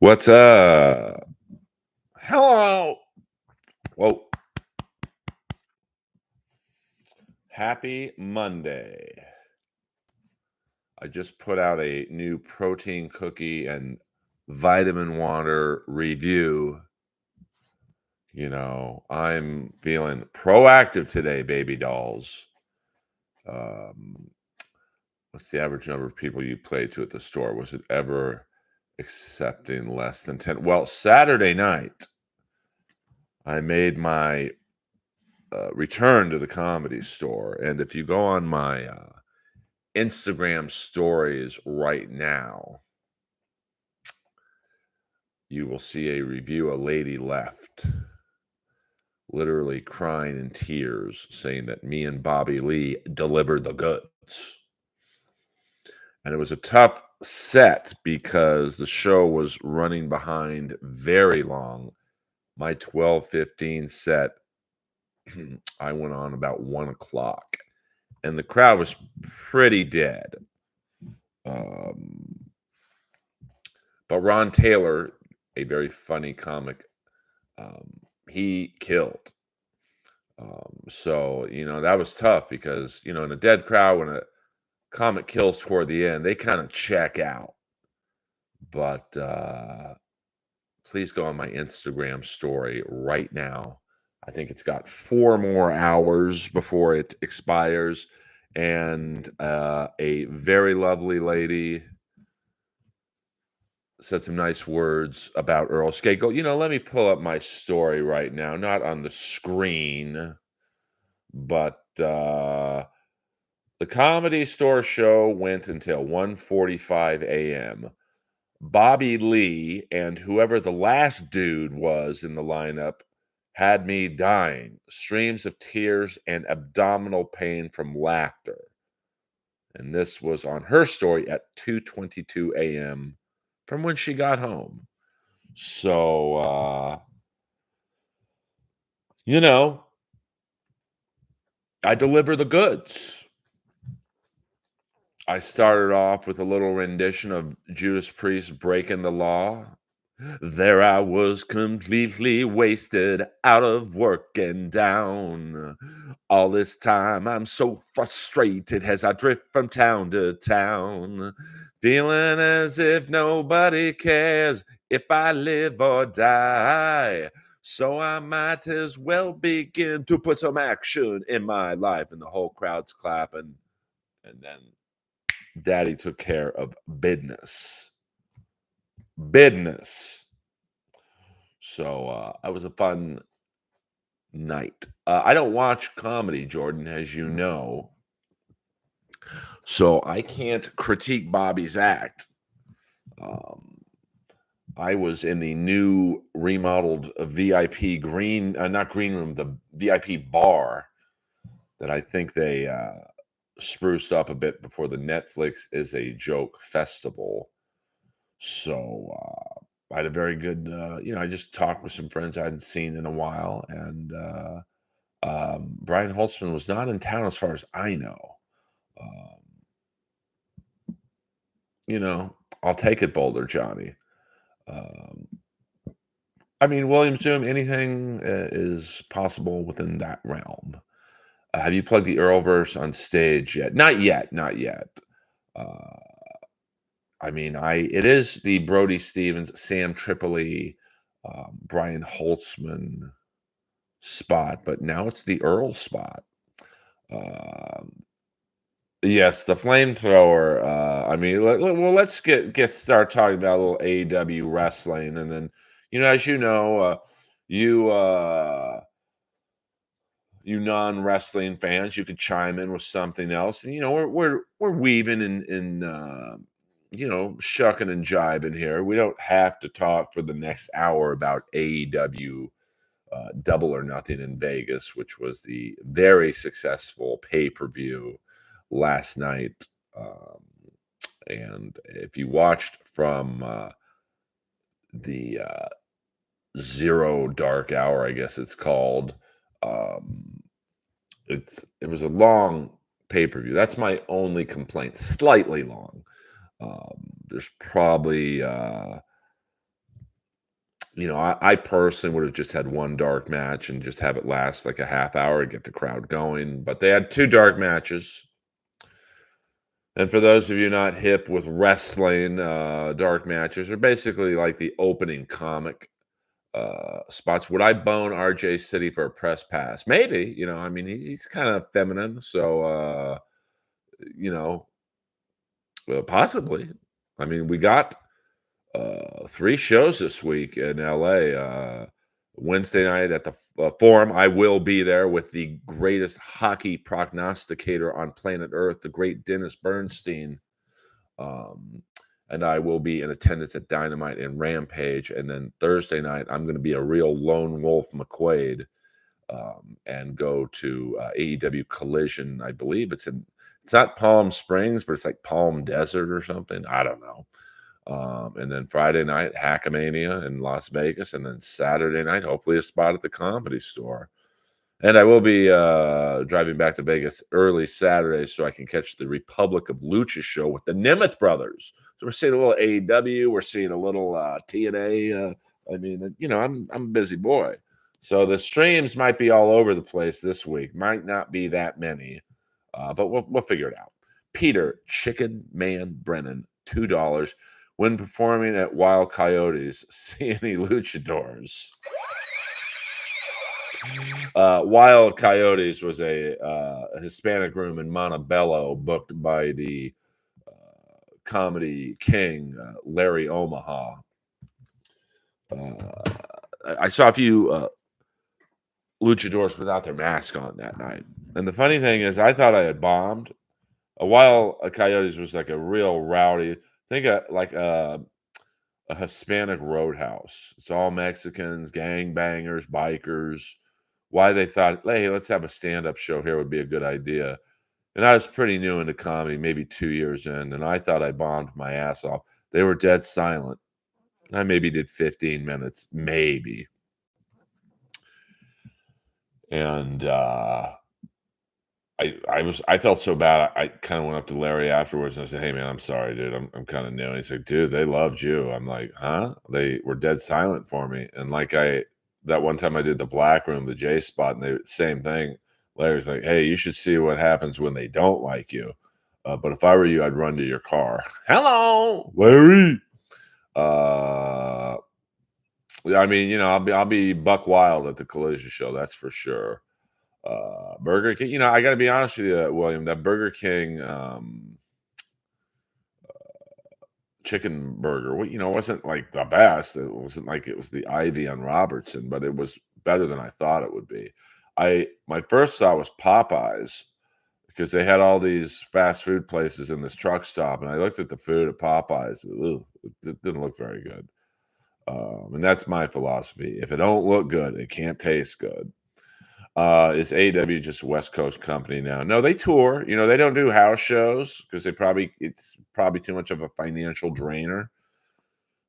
What's up? Hello. Whoa. Happy Monday. I just put out a new protein cookie and vitamin water review. I'm feeling proactive today, baby dolls. Um, what's the average number of people you played to at the store? Was it ever accepting less than 10? Well, Saturday night, I made my return to the comedy store. And if you go on my Instagram stories right now, you will see a review. A lady left, literally crying in tears, saying that me and Bobby Lee delivered the goods. And it was a tough set because the show was running behind very long. My 12:15 set, I went on about 1 o'clock, and the crowd was pretty dead. Um, but Ron Taylor, a very funny comic, he killed. So that was tough because, in a dead crowd, when a comic kills toward the end, they kind of check out. But please go on my Instagram story right now. I think it's got 4 more hours before it expires. And a very lovely lady said some nice words about Earl Skakel. Let me pull up my story right now, not on the screen, but the Comedy Store show went until 1:45 a.m. Bobby Lee and whoever the last dude was in the lineup had me dying. Streams of tears and abdominal pain from laughter. And this was on her story at 2:22 a.m. from when she got home. So, you know, I deliver the goods. I started off with a little rendition of Judas Priest Breaking the Law. There I was completely wasted, out of work and down. All this time I'm so frustrated as I drift from town to town, feeling as if nobody cares if I live or die. So I might as well begin to put some action in my life. And the whole crowd's clapping. And then Daddy took care of business. Business. So that was a fun night. I don't watch comedy, Jordan, as you know. So I can't critique Bobby's act. Um, I was in the new remodeled VIP not green room, the VIP bar that I think they spruced up a bit before the Netflix is a Joke festival. So I had a very good, I just talked with some friends I hadn't seen in a while. And Brian Holtzman was not in town as far as I know. Um, I'll take it, Boulder Johnny. Um, I mean, William Zoom, anything is possible within that realm. Have you plugged the Earlverse on stage yet? Not yet, not yet. Uh, I mean, it is the Brody Stevens, Sam Tripoli, Brian Holtzman spot, but now it's the Earl spot. Um, yes, the flamethrower. I mean, let's start talking about a little AEW wrestling, and then as you you non-wrestling fans, you could chime in with something else, and we're weaving in shucking and jibing here. We don't have to talk for the next hour about AEW Double or Nothing in Vegas, which was the very successful pay-per-view last night. And if you watched from the Zero Dark Hour, I guess it's called, um, it was a long pay-per-view. That's my only complaint. Slightly long. There's probably I personally would have just had one dark match and just have it last like a half hour, get the crowd going. But they had two dark matches. And for those of you not hip with wrestling, dark matches are basically like the opening comic spots. Would I bone RJ City for a press pass? Maybe. I mean, he's kind of feminine, so you know, possibly. I mean, we got three shows this week in LA. Wednesday night at the Forum. I will be there with the greatest hockey prognosticator on planet Earth, the great Dennis Bernstein. Um, and I will be in attendance at Dynamite and Rampage. And then Thursday night, I'm going to be a real lone wolf McQuaid and go to AEW Collision. I believe it's not Palm Springs, but it's like Palm Desert or something. I don't know. And then Friday night, Hackamania in Las Vegas. And then Saturday night, hopefully a spot at the Comedy Store. And I will be driving back to Vegas early Saturday so I can catch the Republic of Lucha show with the Nemeth brothers. So we're seeing a little AEW, we're seeing a little TNA. I mean, I'm a busy boy. So the streams might be all over the place this week. Might not be that many, but we'll figure it out. Peter Chicken Man Brennan, $2 when performing at Wild Coyotes. See any luchadors? Wild Coyotes was a Hispanic room in Montebello booked by the comedy king, Larry Omaha. I saw a few luchadors without their mask on that night. And the funny thing is, I thought I had bombed. A Wild Coyotes was like a real rowdy, think like a Hispanic roadhouse. It's all Mexicans, gangbangers, bikers. Why they thought, hey, let's have a stand-up show here would be a good idea. And I was pretty new into comedy, maybe 2 years in, and I thought I bombed my ass off. They were dead silent. And I maybe did 15 minutes, maybe. And I felt so bad. I kind of went up to Larry afterwards and I said, "Hey man, I'm sorry, dude. I'm kind of new." And he's like, "Dude, they loved you." I'm like, "Huh?" They were dead silent for me. And like that one time I did the Black Room, the J spot, and they same thing. Larry's like, "Hey, you should see what happens when they don't like you. But if I were you, I'd run to your car." Hello, Larry. Uh, I mean, I'll be buck wild at the Collision show. That's for sure. Burger King. I got to be honest with you, William. That Burger King chicken burger, wasn't like the best. It wasn't like it was the Ivy on Robertson, but it was better than I thought it would be. My first thought was Popeyes because they had all these fast food places in this truck stop, and I looked at the food at Popeyes. It didn't look very good. And that's my philosophy. If it don't look good, it can't taste good. Is AEW just a West Coast company now? No, they tour. They don't do house shows because it's probably too much of a financial drainer.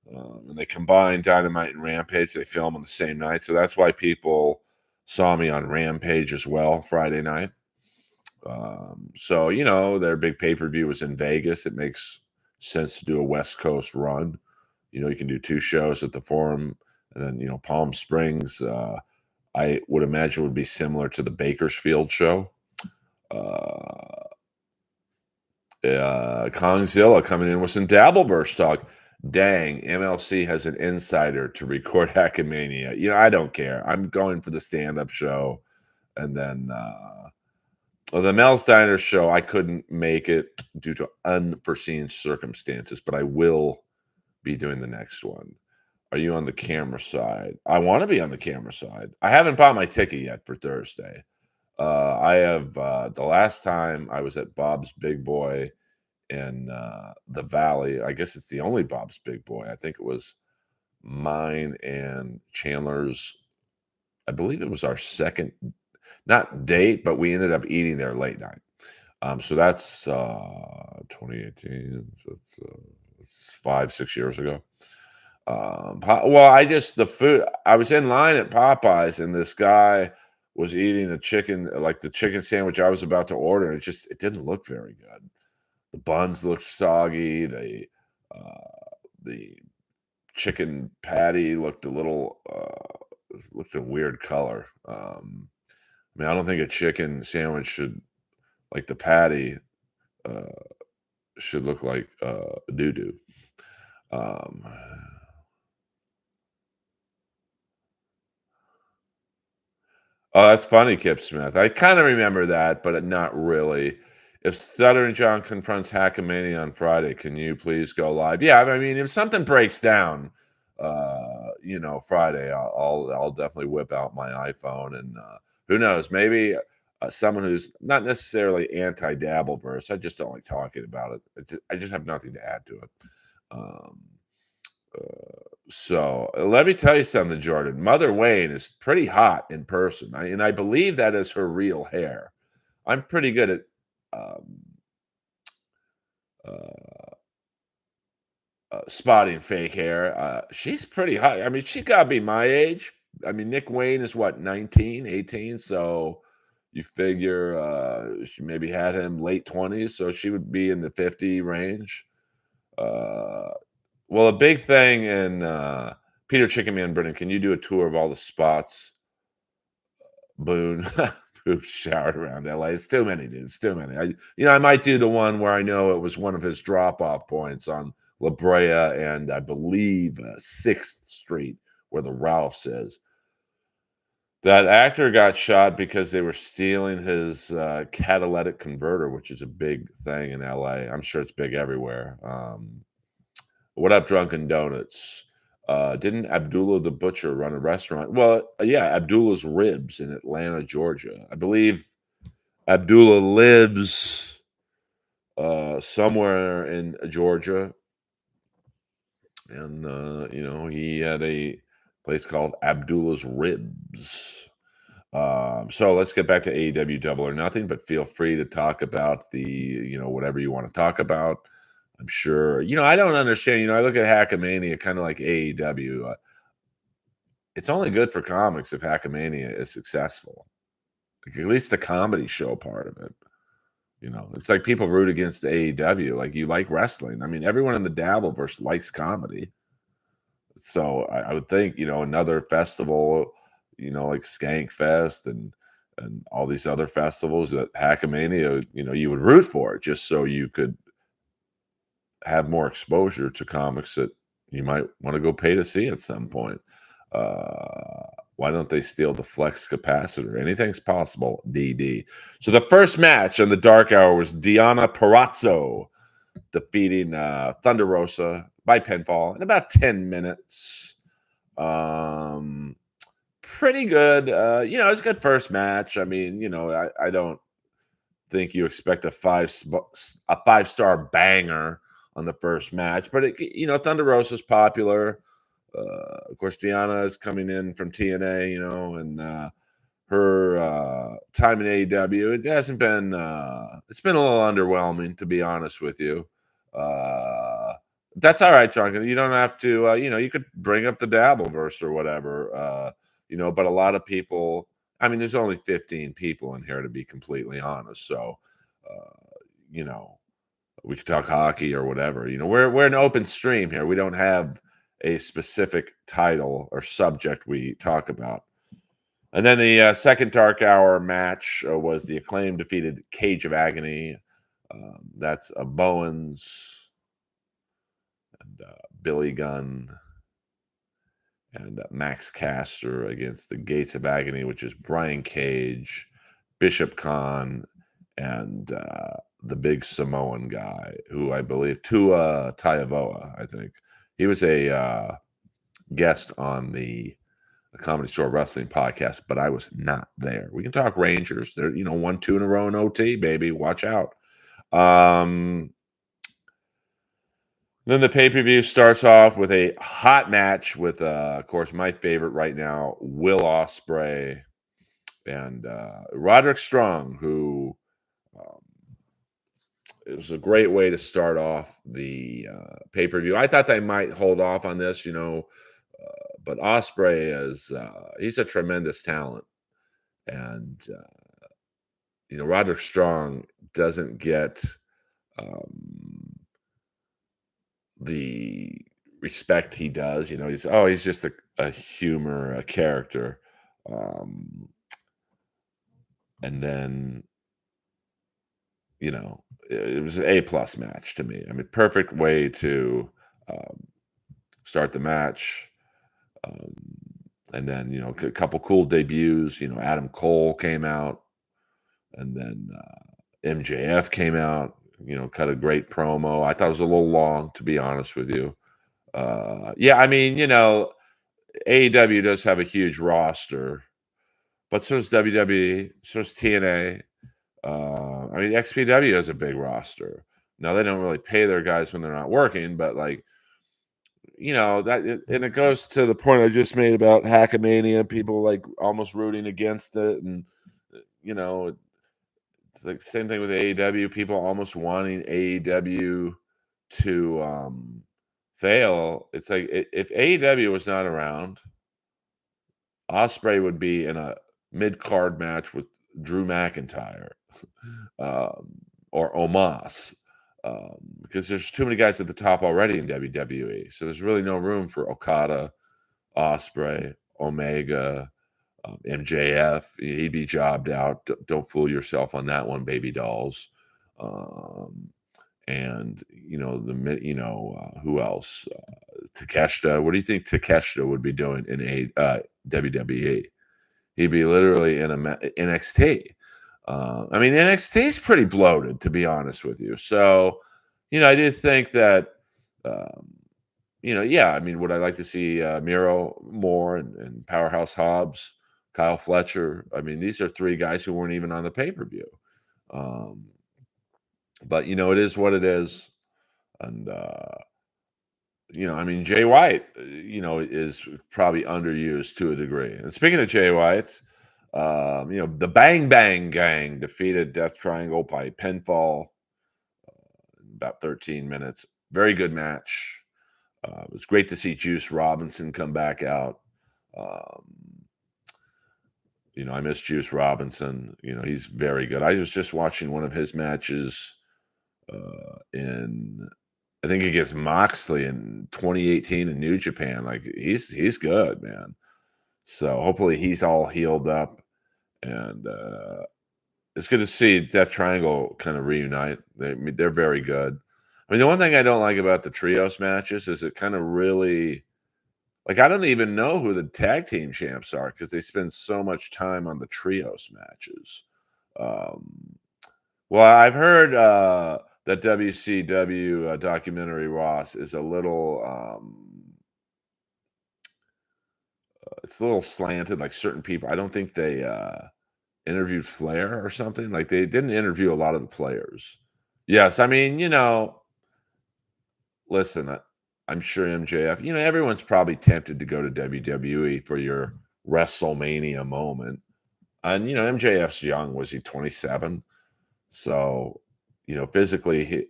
And they combine Dynamite and Rampage. They film on the same night, so that's why people saw me on Rampage as well Friday night. So their big pay-per-view was in Vegas. It makes sense to do a West Coast run. You can do two shows at the Forum, and then Palm Springs. I would imagine would be similar to the Bakersfield show. Kongzilla coming in with some Dabbleverse talk. Dang, MLC has an insider to record Hackmania. I don't care. I'm going for the stand-up show. And then the Mel Steiner show, I couldn't make it due to unforeseen circumstances, but I will be doing the next one. Are you on the camera side? I want to be on the camera side. I haven't bought my ticket yet for Thursday. I have the last time I was at Bob's Big Boy in the Valley. I guess it's the only Bob's Big Boy. I think it was mine and Chandler's. I believe it was our second, not date, but we ended up eating there late night. So that's 2018. So it's 5-6 years ago. The food. I was in line at Popeyes, and this guy was eating the chicken sandwich I was about to order. And it didn't look very good. The buns looked soggy. The chicken patty looked a weird color. I mean, I don't think a chicken sandwich should like the patty uh, should look like doo doo. Um, oh, that's funny, Kip Smith. I kind of remember that, but not really. If Stuttering John confronts Hackamania on Friday, can you please go live? Yeah, I mean, if something breaks down, Friday, I'll definitely whip out my iPhone, and who knows, maybe someone who's not necessarily anti Dabbleverse. I just don't like talking about it. I just have nothing to add to it. Um, so let me tell you something, Jordan. Mother Wayne is pretty hot in person, and I believe that is her real hair. I'm pretty good at um, uh, spotting fake hair. She's pretty hot. I mean, she got to be my age. I mean, Nick Wayne is what, 19, 18? So you figure she maybe had him late 20s, so she would be in the 50 range. Uh, well, a big thing in Peter Chickenman Brennan, can you do a tour of all the spots Boone who showered around LA? It's too many, dude. It's too many. I might do the one where I know it was one of his drop-off points on La Brea and I believe 6th Street, where the Ralphs is. That actor got shot because they were stealing his catalytic converter, which is a big thing in LA. I'm sure it's big everywhere. What up, Drunken Donuts? Didn't Abdullah the Butcher run a restaurant? Well, yeah, Abdullah's Ribs in Atlanta, Georgia. I believe Abdullah lives somewhere in Georgia, and he had a place called Abdullah's Ribs. So let's get back to AEW Double or Nothing, but feel free to talk about whatever you want to talk about. I'm sure. I don't understand. I look at Hackamania kind of like AEW. It's only good for comics if Hackamania is successful. Like, at least the comedy show part of it. It's like people root against AEW. Like, you like wrestling. I mean, everyone in the Dabbleverse likes comedy. So I would think, another festival, like Skankfest and all these other festivals that Hackamania, you would root for it just so you could have more exposure to comics that you might want to go pay to see at some point. Why don't they steal the flex capacitor? Anything's possible, DD. So the first match on the Dark Hour was Deonna Purrazzo defeating Thunder Rosa by pinfall in about 10 minutes. Pretty good. It's a good first match. I mean, I don't think you expect a five-star banger on the first match, but Thunder Rosa's popular. Of course, Deanna is coming in from TNA, and her time in AEW, it hasn't been. It's been a little underwhelming, to be honest with you. That's all right, Jonathan. You don't have to. You could bring up the Dabbleverse or whatever. But a lot of people. I mean, there's only 15 people in here, to be completely honest. So, you know, we could talk hockey or whatever. We're an open stream here. We don't have a specific title or subject we talk about. And then the second Dark Hour match was the Acclaim defeated Cage of Agony. That's Bowens and Billy Gunn and Max Caster against the Gates of Agony, which is Brian Cage, Bishop Khan, and the big Samoan guy, who I believe Tua Taivavoa, I think. He was a guest on the Comedy Store Wrestling podcast, but I was not there. We can talk Rangers. They're 1-2 in a row in OT, baby. Watch out. Then the pay-per-view starts off with a hot match with, of course, my favorite right now, Will Ospreay and Roderick Strong, who um, it was a great way to start off the pay-per-view. I thought they might hold off on this, but Ospreay is he's a tremendous talent, and Roderick Strong doesn't get um, the respect he does. He's just a humor, a character. Um, and then, it was an A-plus match to me. I mean, perfect way to um, start the match. Um, and then, a couple cool debuts. Adam Cole came out, and then MJF came out, cut a great promo. I thought it was a little long, to be honest with you. Yeah, I mean, AEW does have a huge roster, but so does WWE, so does TNA. I mean, XPW has a big roster. Now they don't really pay their guys when they're not working, but like, and it goes to the point I just made about Hackamania, people like almost rooting against it, and you know, it's like the same thing with AEW, people almost wanting AEW to fail. It's like if AEW was not around, Osprey would be in a mid card match with Drew McIntyre um, or Omos because there's too many guys at the top already in WWE. So there's really no room for Okada, Osprey, Omega, MJF. He'd be jobbed out. Don't fool yourself on that one, baby dolls. Um, and who else? Takeshita. What do you think Takeshita would be doing in a WWE? He'd be literally in a NXT. I mean, NXT is pretty bloated, to be honest with you. So, I do think that, um, yeah. I mean, would I like to see Miro more and Powerhouse Hobbs, Kyle Fletcher? I mean, these are three guys who weren't even on the pay-per-view. Um, but it is what it is, and I mean, Jay White, is probably underused to a degree. And speaking of Jay White, the Bang Bang Gang defeated Death Triangle by pinfall in about 13 minutes. Very good match. It was great to see Juice Robinson come back out. Um, I miss Juice Robinson. He's very good. I was just watching one of his matches in I think against Moxley in 2018 in New Japan. Like he's good, man. So hopefully he's all healed up, and it's good to see Death Triangle kind of reunite. They're very good. I mean, the one thing I don't like about the trios matches is it kind of really like I don't even know who the tag team champs are because they spend so much time on the trios matches. Um, well, I've heard that WCW documentary Ross is a little it's a little slanted, like certain people. I don't think they interviewed Flair or something. Like they didn't interview a lot of the players. Yes, I mean, listen, I'm sure MJF, everyone's probably tempted to go to WWE for your WrestleMania moment. And MJF's young, was he 27? So, physically,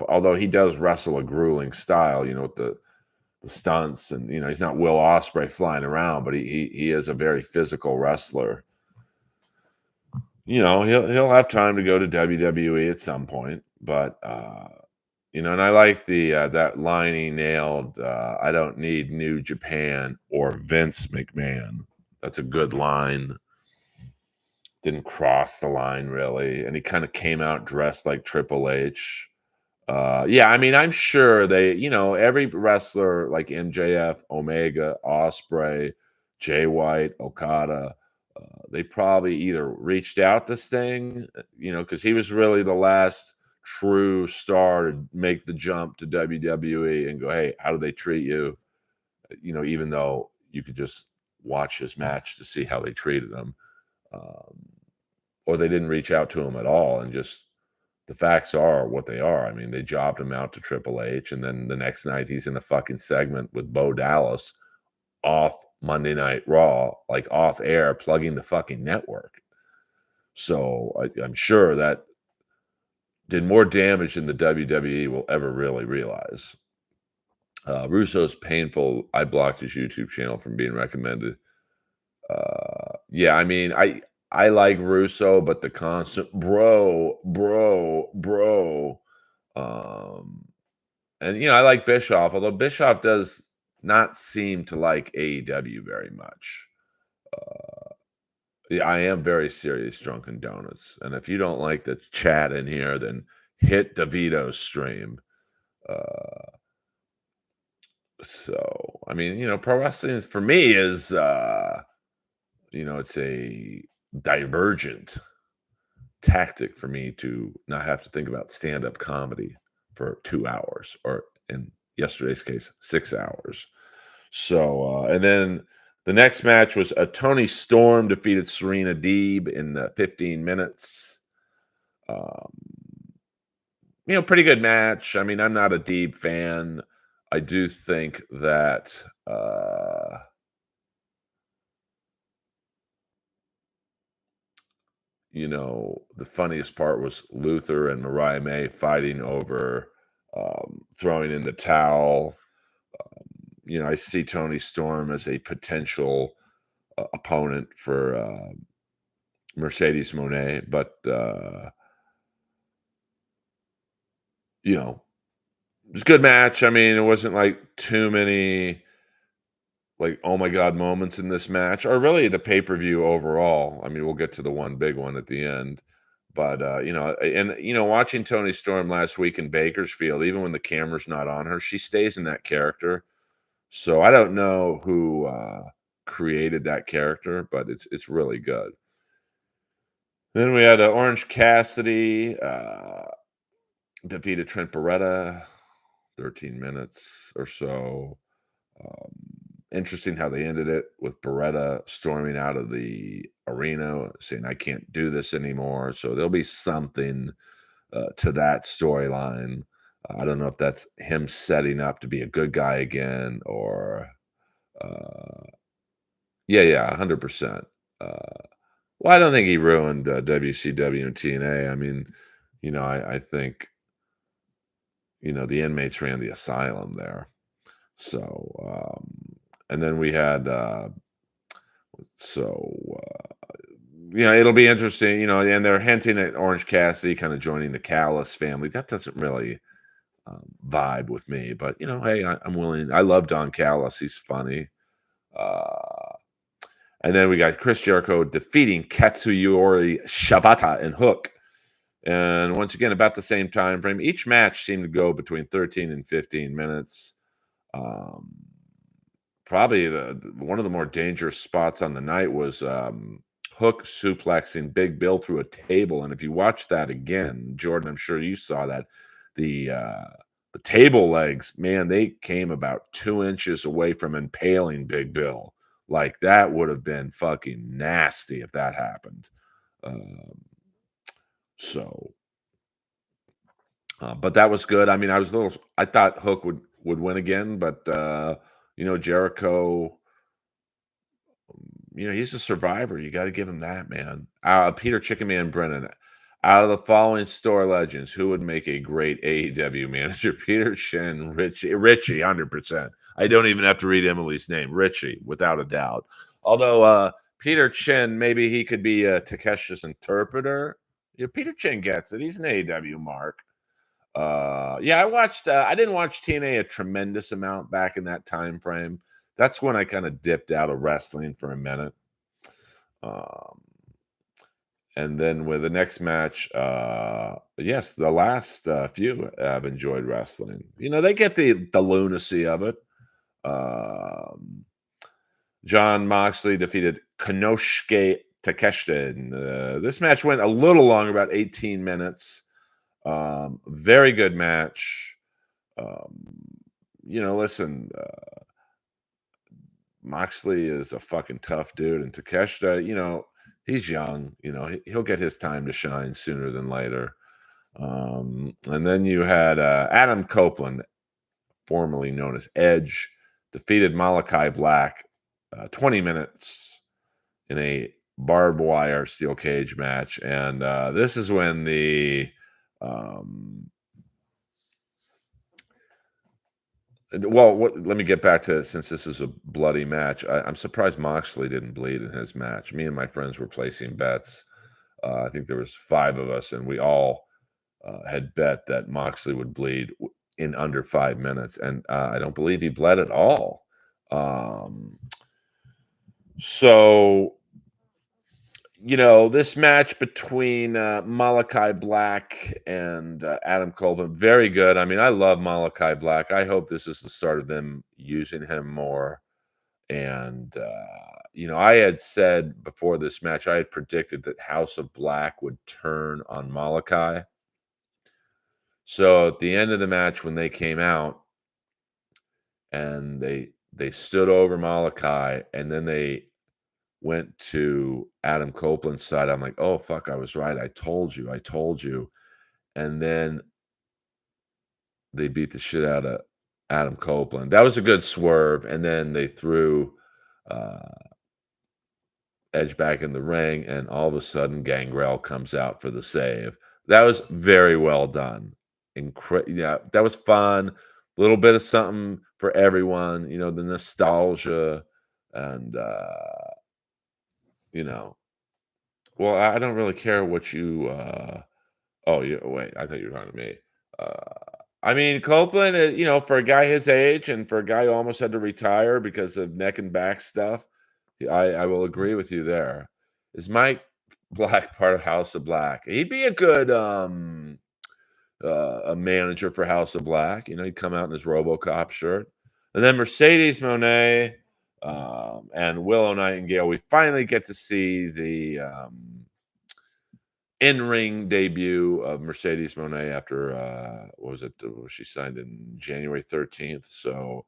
although he does wrestle a grueling style, with the stunts, and he's not Will Ospreay flying around, but he is a very physical wrestler. He'll have time to go to WWE at some point, but and I like the that line he nailed. I don't need New Japan or Vince McMahon. That's a good line. Didn't cross the line really, and he kind of came out dressed like Triple H. Yeah, I mean, I'm sure they, every wrestler like MJF, Omega, Osprey, Jay White, Okada, they probably either reached out to Sting, because he was really the last true star to make the jump to WWE and go, hey, how do they treat you? Even though you could just watch his match to see how they treated him. Um, or they didn't reach out to him at all and just the facts are what they are. I mean, they jobbed him out to Triple H, and then the next night he's in a fucking segment with Bo Dallas off Monday Night Raw, like off air, plugging the fucking network. So I'm sure that did more damage than the WWE will ever really realize. Russo's painful. I blocked his YouTube channel from being recommended. Yeah, I mean, I like Russo, but the constant bro. Um, and I like Bischoff, although Bischoff does not seem to like AEW very much. Yeah, I am very serious, Drunken Donuts, and if you don't like the chat in here, then hit DeVito's stream. Uh, I mean, pro wrestling is, for me, is it's a divergent tactic for me to not have to think about stand-up comedy for 2 hours, or in yesterday's case, 6 hours. So, and then the next match was a Tony Storm defeated Serena Deeb in 15 minutes. Um, pretty good match. I mean, I'm not a Deeb fan. I do think that, the funniest part was Luther and Mariah May fighting over throwing in the towel. I see Tony Storm as a potential opponent for Mercedes Moné, but you know, it was a good match. I mean, it wasn't like too many like oh my god moments in this match, or really the pay per view overall. I mean, we'll get to the one big one at the end, but watching Tony Storm last week in Bakersfield, even when the camera's not on her, she stays in that character. So I don't know who created that character, but it's really good. Then we had Orange Cassidy defeated Trent Beretta, 13 minutes or so. Um, Interesting how they ended it with Beretta storming out of the arena saying, I can't do this anymore. So there'll be something to that storyline. I don't know if that's him setting up to be a good guy again, or uh, yeah, 100%. Well, I don't think he ruined WCW and TNA. I mean, I think the inmates ran the asylum there. So, and then we had, so, it'll be interesting, and they're hinting at Orange Cassidy kind of joining the Callis family. That doesn't really vibe with me, but hey, I'm willing. I love Don Callis. He's funny. Uh, and then we got Chris Jericho defeating Katsuyori Shibata and Hook. And once again, about the same time frame. Each match seemed to go between 13 and 15 minutes. Um, Probably one of the more dangerous spots on the night was Hook suplexing Big Bill through a table. And if you watch that again, Jordan, I'm sure you saw that. The table legs, man, they came about 2 inches away from impaling Big Bill. Like that would have been fucking nasty if that happened. Um, so but that was good. I mean, I thought Hook would win again, but Jericho, he's a survivor. You got to give him that, man. Peter Chicken Man Brennan. Out of the following store legends, who would make a great AEW manager? Peter Chin, Richie, 100%. I don't even have to read Emily's name. Richie, without a doubt. Although Peter Chin, maybe he could be Takeshi's interpreter. Peter Chin gets it. He's an AEW mark. Yeah, I didn't watch TNA a tremendous amount back in that time frame. That's when I kind of dipped out of wrestling for a minute. Um, and then with the next match, yes, the last few I've enjoyed wrestling. They get the lunacy of it. Um, John Moxley defeated Konosuke Takeshita. And, this match went a little long, about 18 minutes. Very good match. Um, Listen, Moxley is a fucking tough dude, and Takeshita, he's young. He'll get his time to shine sooner than later. And then you had Adam Copeland, formerly known as Edge, defeated Malachi Black, 20 minutes in a barbed wire steel cage match, and this is when the um, let me get back to, since this is a bloody match. I'm surprised Moxley didn't bleed in his match. Me and my friends were placing bets. I think there was 5 of us, and we all had bet that Moxley would bleed in under 5 minutes, and I don't believe he bled at all. Um, so this match between Malachi Black and Adam Copeland, very good. I mean, I love Malachi Black. I hope this is the start of them using him more. And I had said before this match, I had predicted that House of Black would turn on Malachi. So at the end of the match, when they came out and they stood over Malachi, and then they went to Adam Copeland's side, I'm like, oh fuck, I was right. I told you. And then they beat the shit out of Adam Copeland. That was a good swerve. And then they threw uh, Edge back in the ring, and all of a sudden Gangrel comes out for the save. That was very well done. Yeah, that was fun. A little bit of something for everyone, the nostalgia and you know. Well, I don't really care what you oh, wait, I thought you were talking to me. I mean, Copeland, for a guy his age and for a guy who almost had to retire because of neck and back stuff, I will agree with you there. Is Mike Black part of House of Black? He'd be a good a manager for House of Black. He'd come out in his RoboCop shirt. And then Mercedes Moné and Willow Nightingale. We finally get to see the in-ring debut of Mercedes Moné after what was it? She signed in January 13th. So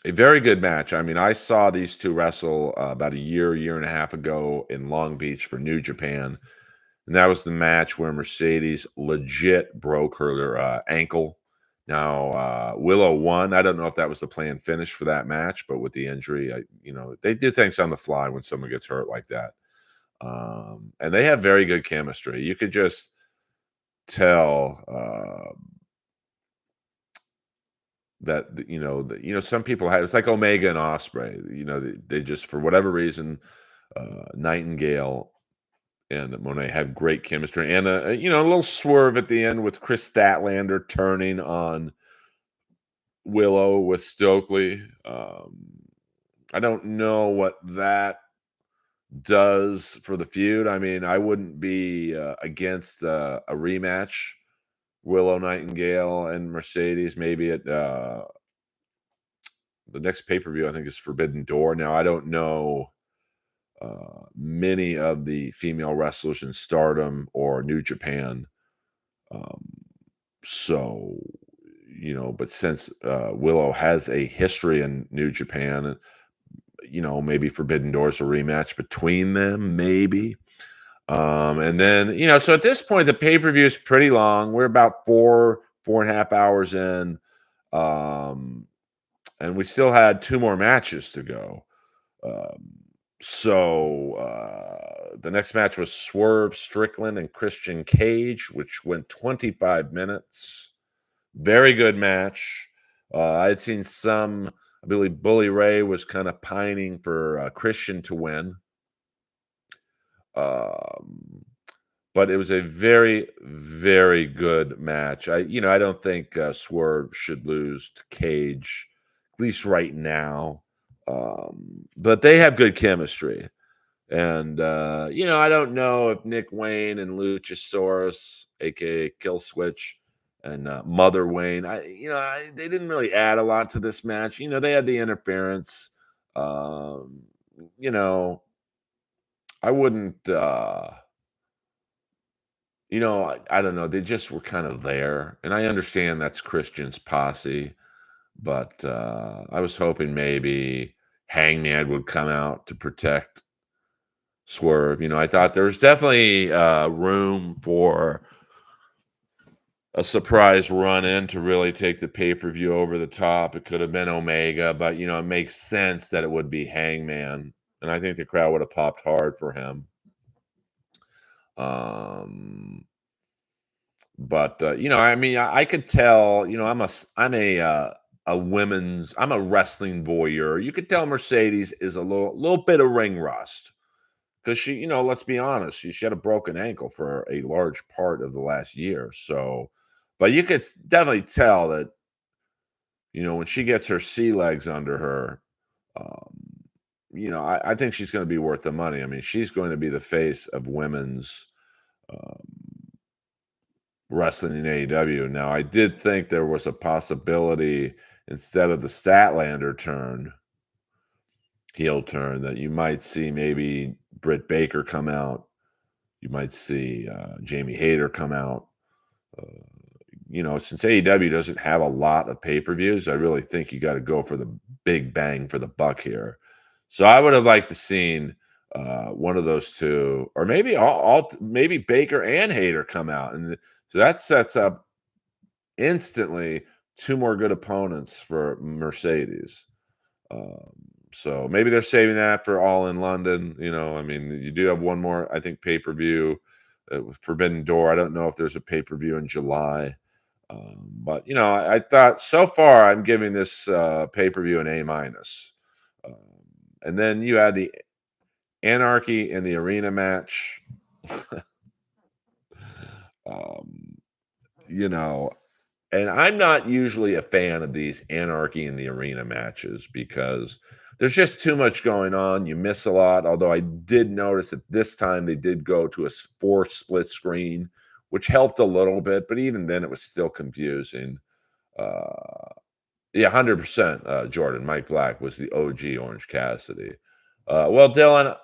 a very good match. I mean, I saw these two wrestle about a year and a half ago in Long Beach for New Japan. And that was the match where Mercedes legit broke her ankle. Now, Willow won. I don't know if that was the planned finish for that match, but with the injury, they do things on the fly when someone gets hurt like that. And they have very good chemistry. You could just tell that some people have. It's like Omega and Osprey. They just, for whatever reason, Nightingale and Monet have great chemistry, and a little swerve at the end with Chris Statlander turning on Willow with Stokely. I don't know what that does for the feud. I mean, I wouldn't be against a rematch, Willow Nightingale and Mercedes, maybe at the next pay-per-view. I think is Forbidden Door. Now, I don't know many of the female wrestlers in Stardom or New Japan. So, but since Willow has a history in New Japan, maybe Forbidden Doors a rematch between them, maybe. And then, so at this point, the pay-per-view is pretty long. We're about 4.5 hours in. And we still had 2 more matches to go. The next match was Swerve Strickland and Christian Cage, which went 25 minutes. Very good match. I had seen I believe Bully Ray was kind of pining for Christian to win. But it was a very, very good match. I don't think Swerve should lose to Cage, at least right now. But they have good chemistry. And, I don't know if Nick Wayne and Luchasaurus, aka Kill Switch, and Mother Wayne, they didn't really add a lot to this match. They had the interference. I wouldn't, I don't know. They just were kind of there. And I understand that's Christian's posse, but I was hoping maybe Hangman would come out to protect Swerve. I thought there was definitely room for a surprise run-in to really take the pay-per-view over the top. It could have been Omega, but, it makes sense that it would be Hangman. And I think the crowd would have popped hard for him. But I mean, I could tell. I'm a wrestling voyeur. You could tell Mercedes is a little bit of ring rust because she, let's be honest, she had a broken ankle for a large part of the last year. So, but you could definitely tell that when she gets her sea legs under her, um, I think she's going to be worth the money. I mean, she's going to be the face of women's um, wrestling in AEW. Now, I did think there was a possibility instead of the Statlander turn, heel turn, that you might see maybe Britt Baker come out. You might see Jamie Hayter come out. Uh, since AEW doesn't have a lot of pay-per-views, I really think you got to go for the big bang for the buck here. So I would have liked to seen one of those two, or maybe maybe Baker and Hayter come out, and so that sets up instantly two more good opponents for Mercedes. Um, so maybe they're saving that for All in London. I mean, you do have one more, I think, pay-per-view with Forbidden Door. I don't know if there's a pay-per-view in July. But I thought so far I'm giving this pay-per-view an A minus. Um, and then you had the Anarchy in the Arena match. um, you know, and I'm not usually a fan of these Anarchy in the Arena matches because there's just too much going on. You miss a lot. Although I did notice that this time they did go to a four split screen, which helped a little bit, but even then it was still confusing. Uh, yeah, 100%. Jordan, Mike Black was the OG Orange Cassidy. Well, Dylan,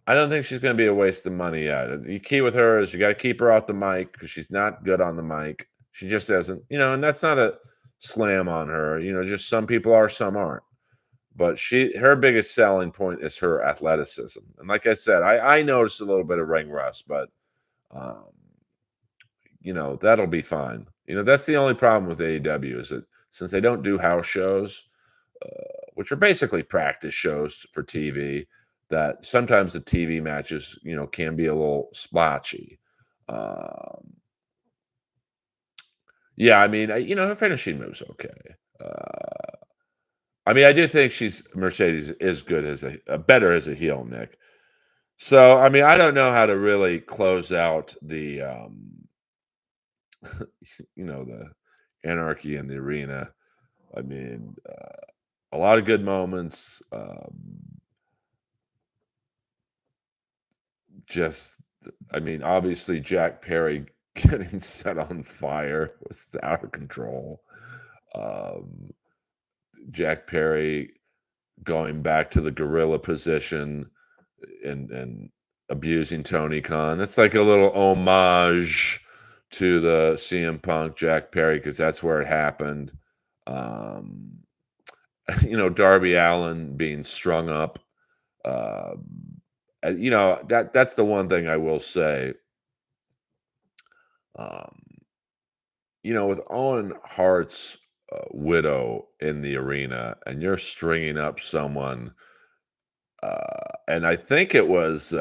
I don't think she's going to be a waste of money yet. The key with her is you got to keep her off the mic because she's not good on the mic. She just doesn't, and that's not a slam on her. Just some people are, some aren't. But her biggest selling point is her athleticism. And like I said, I noticed a little bit of ring rust, but um, that'll be fine. That's the only problem with AEW is that since they don't do house shows, which are basically practice shows for TV, that sometimes the TV matches, can be a little splotchy. Um, yeah, I mean, her finishing move's okay. I mean, I do think Mercedes is good as better as a heel, Nick. So, I mean, I don't know how to really close out the, the Anarchy in the Arena. I mean, a lot of good moments. Just, I mean, obviously Jack Perry getting set on fire was out of control. Um, Jack Perry going back to the gorilla position and abusing Tony Khan. That's like a little homage to the CM Punk Jack Perry because that's where it happened. Um, Darby Allen being strung up. Um, that's the one thing I will say. Um, with Owen Hart's widow in the arena, and you're stringing up someone, and I think it was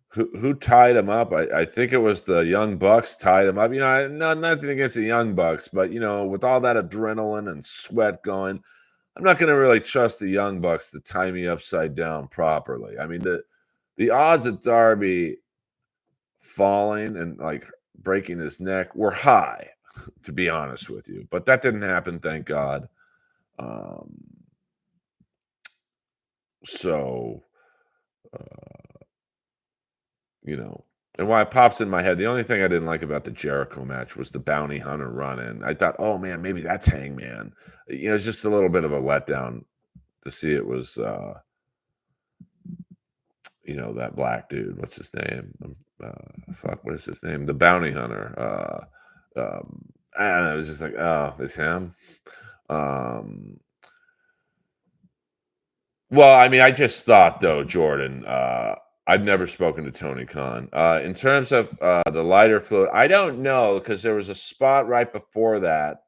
who tied him up. I think it was the Young Bucks tied him up. Nothing against the Young Bucks, but with all that adrenaline and sweat going, I'm not going to really trust the Young Bucks to tie me upside down properly. I mean the odds of Darby falling and like breaking his neck were high, to be honest with you. But that didn't happen, thank God. Um, so, uh, you know, and why it pops in my head, the only thing I didn't like about the Jericho match was the bounty hunter run in. I thought, oh man, maybe that's Hangman. It's just a little bit of a letdown to see it was, that black dude. What's his name? Fuck, what is his name? The bounty hunter. I don't know. It was just like, oh, it's him. Um, well, I mean, I just thought though, Jordan. I've never spoken to Tony Khan. In terms of the lighter fluid, I don't know because there was a spot right before that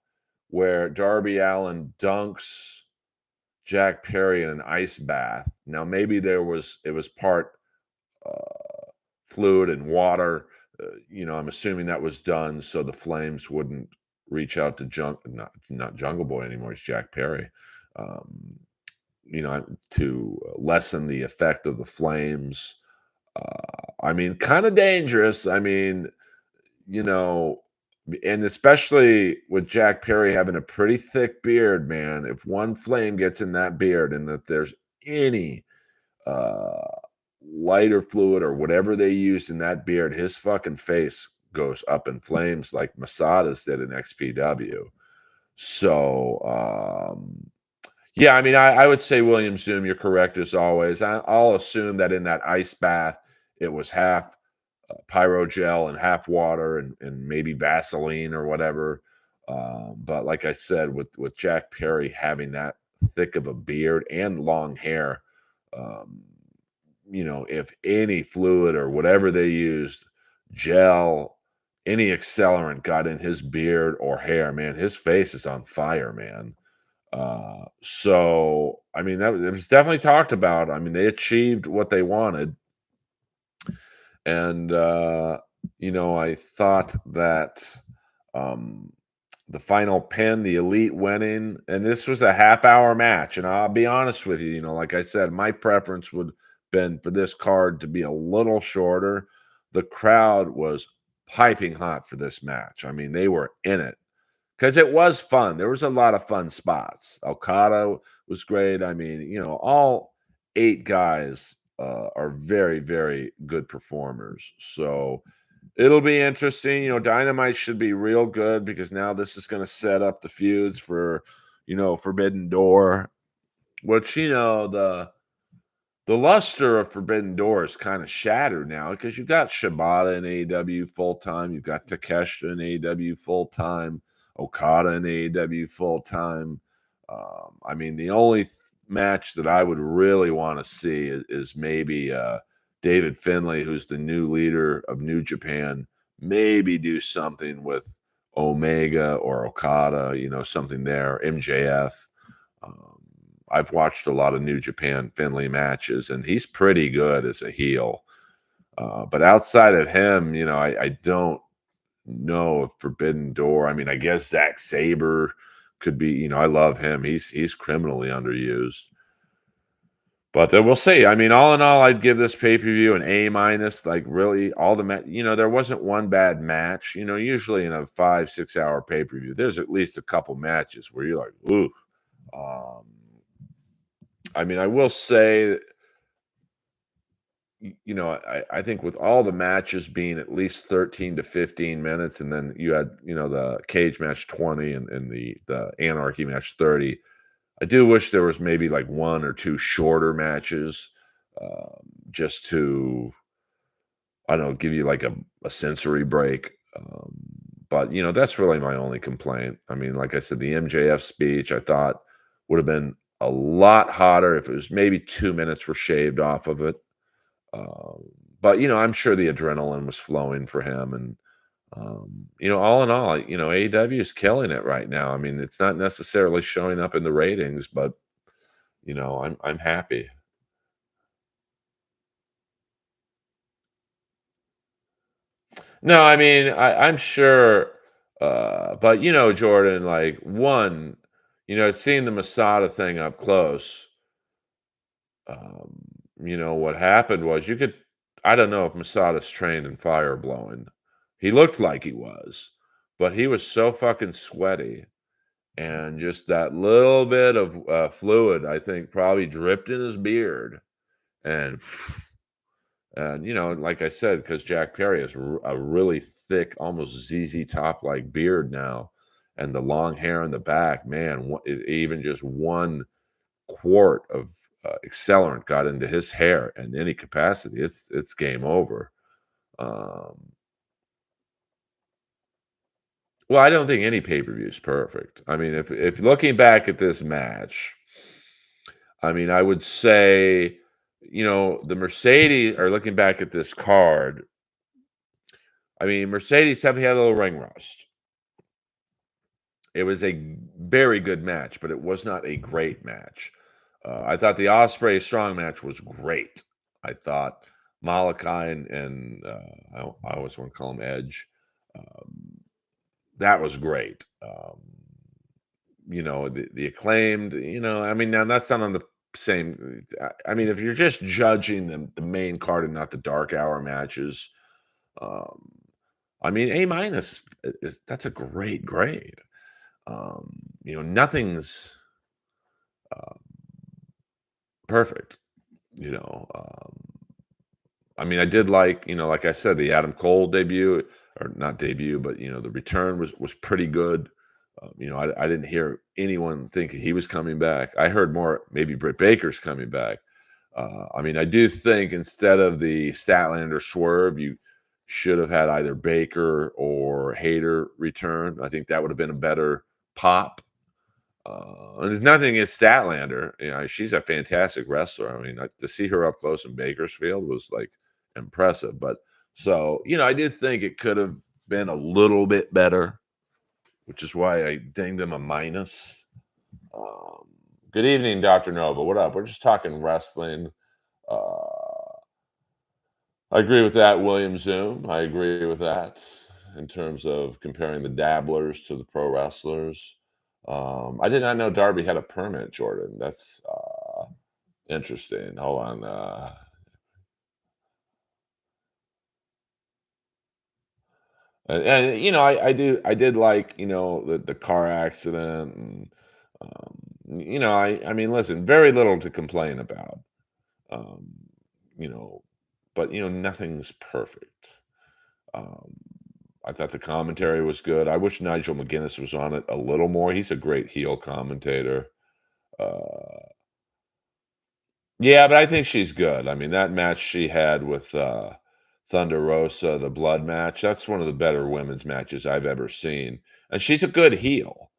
where Darby Allen dunks Jack Perry in an ice bath. Now, maybe it was part fluid and water. I'm assuming that was done so the flames wouldn't reach out to not Jungle Boy anymore. It's Jack Perry. Um, to lessen the effect of the flames. I mean, kind of dangerous. I mean, you know, And especially with Jack Perry having a pretty thick beard, man, if one flame gets in that beard and if there's any uh lighter fluid or whatever they used in that beard, his fucking face goes up in flames like Masada's did in XPW. So yeah, I mean, I would say William Zoom, you're correct as always. I'll assume that in that ice bath, it was half pyrogel and half water and maybe Vaseline or whatever. But like I said, with Jack Perry having that thick of a beard and long hair, um, if any fluid or whatever they used, gel, any accelerant got in his beard or hair, man, his face is on fire, man. So I mean, that it was definitely talked about. I mean, they achieved what they wanted, and I thought that um, the final pin, the elite winning, and this was a half-hour match. And I'll be honest with you, like I said, my preference would been for this card to be a little shorter. The crowd was piping hot for this match. I mean, they were in it. Because it was fun. There was a lot of fun spots. Okada was great. I mean, all 8 guys, are very, very good performers. So, it'll be interesting. Dynamite should be real good because now this is gonna set up the feuds for, Forbidden Door, which, the luster of Forbidden Door is kinda shattered now because you've got Shibata in AEW full-time, you've got Takeshita in AEW full-time, Okada in AEW full-time. I mean, the only match that I would really wanna see is maybe, David Finlay, who's the new leader of New Japan, maybe do something with Omega or Okada, something there, MJF. Um, I've watched a lot of New Japan Finley matches, and he's pretty good as a heel. But outside of him, I don't know if Forbidden Door. I mean, I guess Zack Saber could be. I love him. He's criminally underused. But we'll see. I mean, all in all, I'd give this pay per view an A minus. Like really, all the there wasn't one bad match. Usually in a 5-6 hour pay per view, there's at least a couple matches where you're like, ooh. Um, I mean, I will say, I think with all the matches being at least 13 to 15 minutes, and then you had, the cage match 20 and the anarchy match 30. I do wish there was maybe like one or two shorter matches, just to, I don't know, give you like a sensory break. But that's really my only complaint. I mean, like I said, the MJF speech I thought would have been a lot hotter if it was maybe 2 minutes were shaved off of it. Um, but I'm sure the adrenaline was flowing for him, and all in all, AEW is killing it right now. I mean, it's not necessarily showing up in the ratings, but I'm happy. No, I mean, I'm sure, but Jordan, like one, seeing the Masada thing up close, um, what happened was I don't know if Masada's trained in fire blowing. He looked like he was, but he was so fucking sweaty, and just that little bit of fluid, I think, probably dripped in his beard, and like I said, because Jack Perry has a really thick, almost ZZ Top like beard now, and the long hair in the back, man, even just 1 quart of accelerant got into his hair in any capacity, it's game over. Um, well, I don't think any pay per view is perfect. I mean, if looking back at this match, I mean, I would say, the Mercedes, or looking back at this card, I mean, Mercedes definitely had a little ring rust. It was a very good match, but it was not a great match. I thought the Osprey Strong match was great. I thought Malachi and I always want to call him Edge. Um, that was great. The acclaimed. I mean, now that's not on the same. I mean, if you're just judging the main card and not the dark hour matches, um, I mean, A minus is that's a great grade. Nothing's uh, perfect. You know, I mean, I did like, like I said, the Adam Cole debut, or not debut, but the return was pretty good. I didn't hear anyone think he was coming back. I heard more maybe Britt Baker's coming back. I mean, I do think instead of the Statlander swerve, you should have had either Baker or Hayter return. I think that would have been a better pop. And there's nothing against Statlander. She's a fantastic wrestler. I mean, to see her up close in Bakersfield was like impressive. But so, I did think it could have been a little bit better, which is why I dinged them a minus. Um, Good evening, Dr. Nova. What up? We're just talking wrestling. Uh, I agree with that, William Zoom. I agree with that in terms of comparing the dabblers to the pro wrestlers. I did not know Darby had a permit, Jordan. That's interesting. Hold on. I did like the car accident, and I mean, listen, very little to complain about. Um, you know, but nothing's perfect. Um, I thought the commentary was good. I wish Nigel McGuinness was on it a little more. He's a great heel commentator. Uh, yeah, but I think she's good. I mean, that match she had with Thunder Rosa, the blood match, that's one of the better women's matches I've ever seen. And she's a good heel.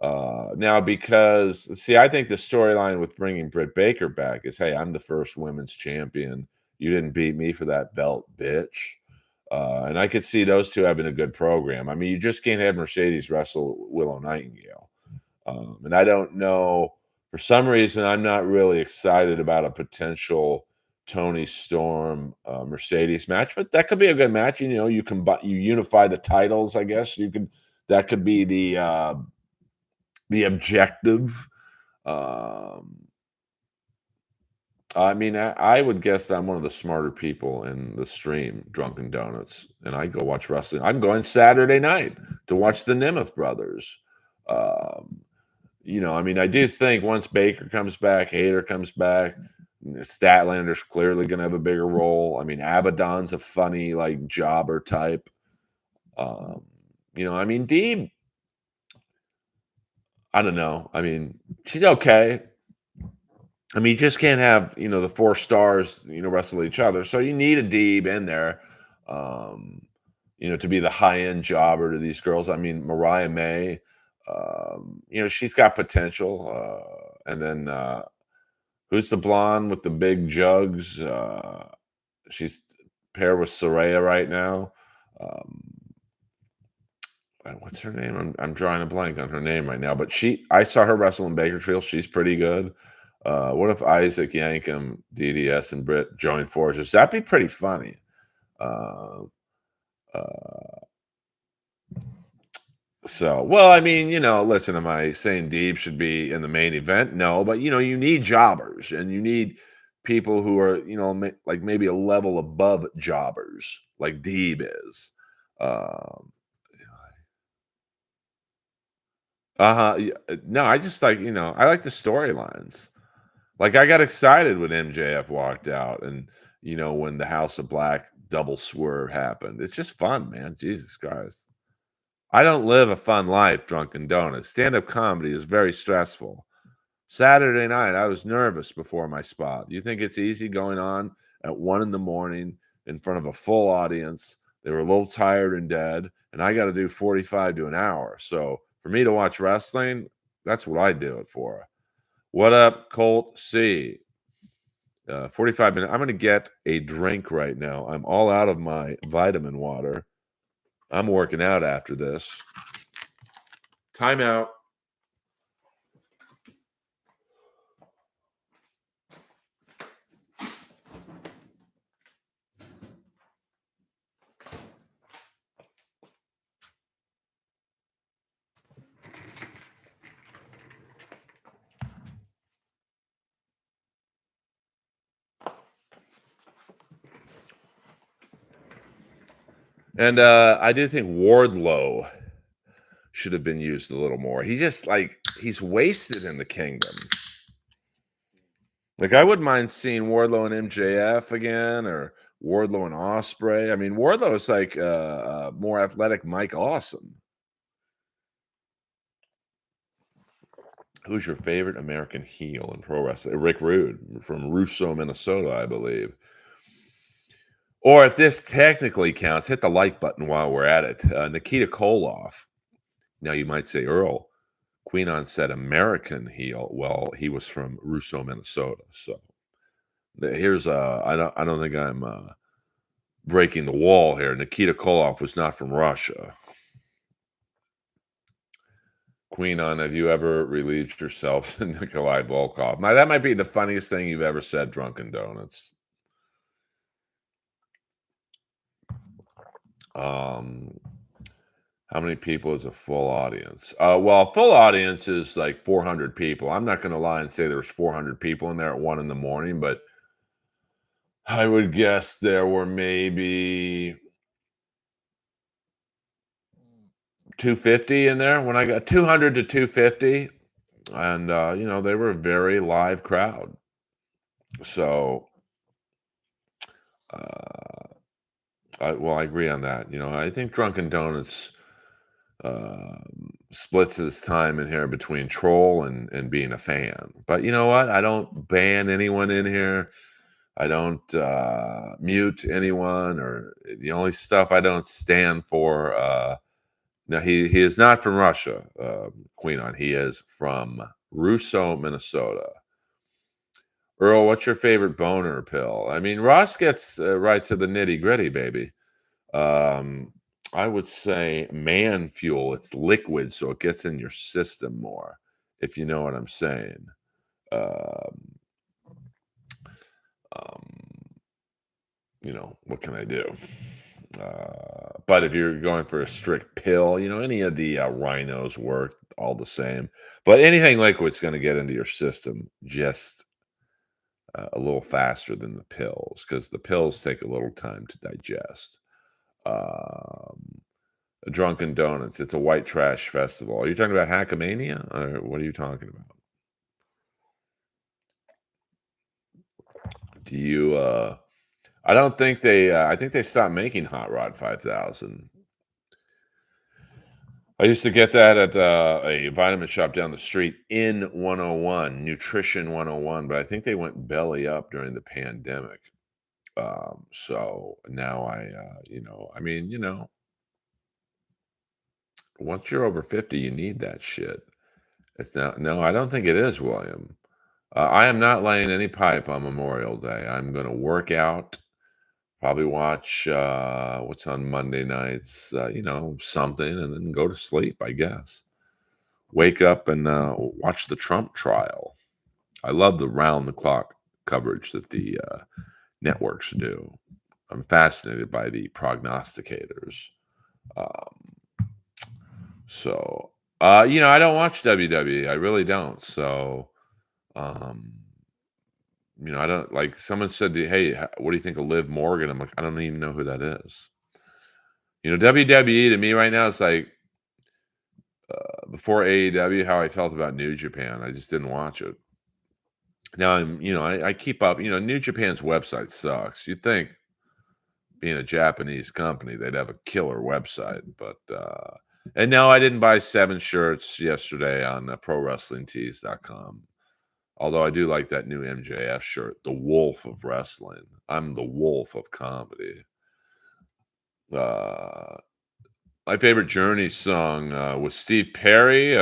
Now, because see, I think the storyline with bringing Britt Baker back is, hey, I'm the first women's champion. You didn't beat me for that belt, bitch. And I could see those two having a good program. I mean, you just can't have Mercedes wrestle Willow Nightingale. And I don't know, for some reason, I'm not really excited about a potential Tony Storm Mercedes match, but that could be a good match. You unify the titles. I guess that could be the objective. Um, I mean, I would guess that I'm one of the smarter people in the stream, Drunken Donuts, and I go watch wrestling. I'm going Saturday night to watch the Nemeth brothers. Um, I mean, I do think once Baker comes back, Hayter comes back, Statlander's clearly going to have a bigger role. I mean, Abaddon's a funny, like, jobber type. I mean, Deeb, I don't know. I mean, she's okay. I mean, you just can't have, the 4 stars, wrestle each other. So you need a Deeb in there, um, to be the high-end jobber to these girls. I mean, Mariah May, she's got potential. And then who's the blonde with the big jugs? She's paired with Soraya right now. Um, what's her name? I'm drawing a blank on her name right now. But I saw her wrestle in Bakersfield. She's pretty good. What if Isaac Yankem, DDS, and Britt join forces? That'd be pretty funny. Uh, uh, well, I mean, listen, am I saying Deeb should be in the main event? No, but you need jobbers and you need people who are, like maybe a level above jobbers, like Deeb is. Um, no, I just like, I like the storylines. Like I got excited when MJF walked out and when the House of Black double swerve happened. It's just fun, man. Jesus Christ. I don't live a fun life, Drunken Donuts. Stand-up comedy is very stressful. Saturday night, I was nervous before my spot. You think it's easy going on at 1 in the morning in front of a full audience? They were a little tired and dead, and I got to do 45 to an hour. So for me to watch wrestling, that's what I do it for. What up, Colt C? 45 minutes. I'm going to get a drink right now. I'm all out of my vitamin water. I'm working out after this. Timeout. And I do think Wardlow should have been used a little more. He just like he's wasted in the kingdom. Like I wouldn't mind seeing Wardlow and MJF again, or Wardlow and Osprey. I mean, Wardlow is like more athletic Mike Awesome. Who's your favorite American heel in pro wrestling? Rick Rude from Russo, Minnesota, I believe. Or if this technically counts, hit the like button while we're at it. Nikita Koloff. Now you might say Earl. Queenon said American heel. Well, he was from Russo, Minnesota. So here's I don't think I'm breaking the wall here. Nikita Koloff was not from Russia. Queenon, have you ever relieved yourself to Nikolai Volkov? Now that might be the funniest thing you've ever said, Drunken Donuts. Um, how many people is a full audience? Well, full audience is like 400 people. I'm not going to lie and say there's 400 people in there at 1 in the morning, but I would guess there were maybe 250 in there when I got 200 to 250. And, they were a very live crowd. So, uh, I agree on that. I think Drunken Donuts splits his time in here between troll and being a fan. But you know what? I don't ban anyone in here. I don't mute anyone, or the only stuff I don't stand for. No, he is not from Russia, Queenon. He is from Russo, Minnesota. Earl, what's your favorite boner pill? I mean, Ross gets right to the nitty gritty, baby. Um, I would say man fuel. It's liquid, so it gets in your system more, if you know what I'm saying. Um, um, what can I do? But if you're going for a strict pill, any of the rhinos work all the same. But anything liquid's going to get into your system just a little faster than the pills, because the pills take a little time to digest. Um, Drunken Donuts. It's a white trash festival. Are you talking about Hackamania, or what are you talking about? Do you? I don't think they. I think they stopped making Hot Rod 5000. I used to get that at a vitamin shop down the street in 101, Nutrition 101, but I think they went belly up during the pandemic. So now I mean, once you're over 50, you need that shit. It's not, no, I don't think it is, William. I am not laying any pipe on Memorial Day. I'm going to work out, probably watch what's on Monday nights, something, and then go to sleep, I guess. Wake up and watch the Trump trial. I love the round the clock coverage that the networks do. I'm fascinated by the prognosticators. Um, I don't watch WWE. I really don't. So, um, I don't like someone said, "Hey, what do you think of Liv Morgan?" I'm like, I don't even know who that is. WWE to me right now is like before AEW, how I felt about New Japan. I just didn't watch it. Now I keep up. New Japan's website sucks. You'd think being a Japanese company, they'd have a killer website, but and no, I didn't buy 7 shirts yesterday on ProWrestlingTees.com. Although I do like that new MJF shirt, the Wolf of Wrestling. I'm the Wolf of Comedy. Uh, my favorite Journey song was Steve Perry,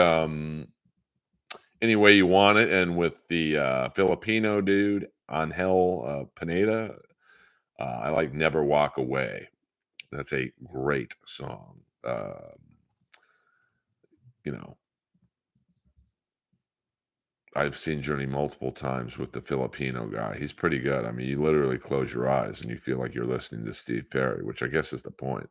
"Any Way You Want It," and with the Filipino dude Angel Pineda, I like "Never Walk Away." That's a great song. You know, I've seen Journey multiple times with the Filipino guy. He's pretty good. I mean, you literally close your eyes and you feel like you're listening to Steve Perry, which I guess is the point.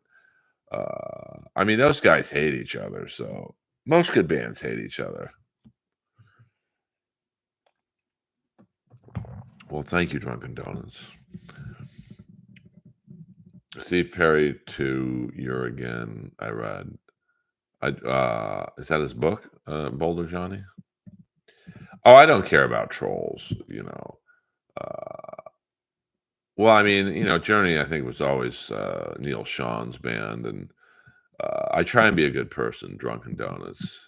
I mean, those guys hate each other, so most good bands hate each other. Well, thank you, Drunken Donuts. Steve Perry to You're Again, I read. Is that his book, Boulder Johnny? Oh, I don't care about trolls, you know. Well, I mean, Journey, I think, was always Neil Sean's band, and I try and be a good person. Drunken Donuts.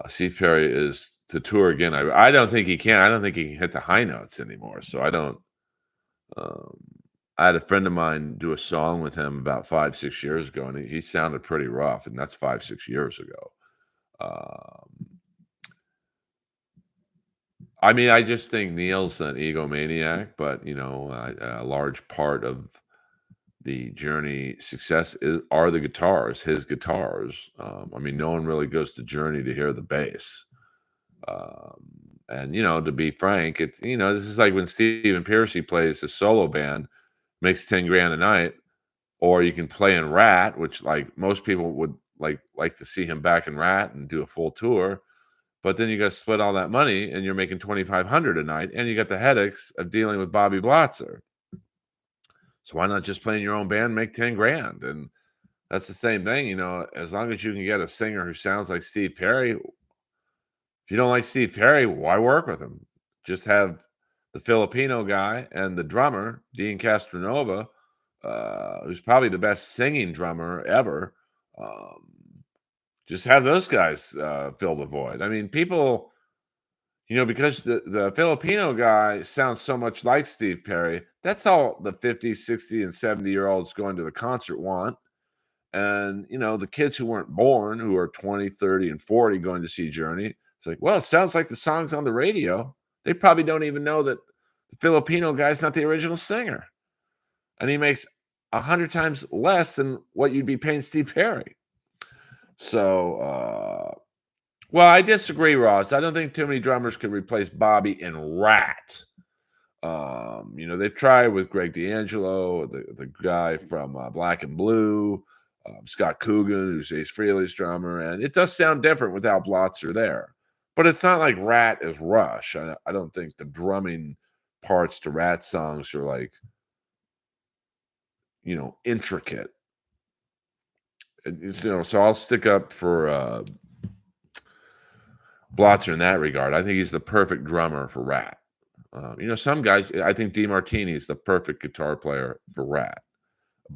Steve Perry is to tour again. I don't think he can. I don't think he can hit the high notes anymore. So I don't. Um, I had a friend of mine do a song with him about 5, 6 years ago, and he sounded pretty rough, and that's 5, 6 years ago. Um, I mean, I just think Neil's an egomaniac, but a large part of the Journey success are the guitars, his guitars. I mean, no one really goes to Journey to hear the bass. Um, and to be frank, it's this is like when Stephen Pearcy plays a solo band, makes 10 grand a night, or you can play in Rat, which like most people would like to see him back in Rat and do a full tour. But then you got to split all that money, and you're making 2,500 a night, and you got the headaches of dealing with Bobby Blotzer. So why not just play in your own band, make 10 grand? And that's the same thing, as long as you can get a singer who sounds like Steve Perry. If you don't like Steve Perry, why work with him? Just have the Filipino guy and the drummer, Dean Castronova, who's probably the best singing drummer ever. Um, just have those guys fill the void. I mean, people, because the Filipino guy sounds so much like Steve Perry, that's all the 50, 60, and 70-year-olds going to the concert want. And, the kids who weren't born, who are 20, 30, and 40 going to see Journey, it's like, well, it sounds like the songs on the radio. They probably don't even know that the Filipino guy's not the original singer. And he makes 100 times less than what you'd be paying Steve Perry. So, well, I disagree, Ross. I don't think too many drummers could replace Bobby in Rat. They've tried with Greg D'Angelo, the guy from Black and Blue, Scott Coogan, who's Ace Frehley's drummer, and it does sound different without Blotzer there. But it's not like Rat is Rush. I don't think the drumming parts to Rat songs are like, intricate. So I'll stick up for Blotzer in that regard. I think he's the perfect drummer for Rat. Some guys, I think DeMartini is the perfect guitar player for Rat.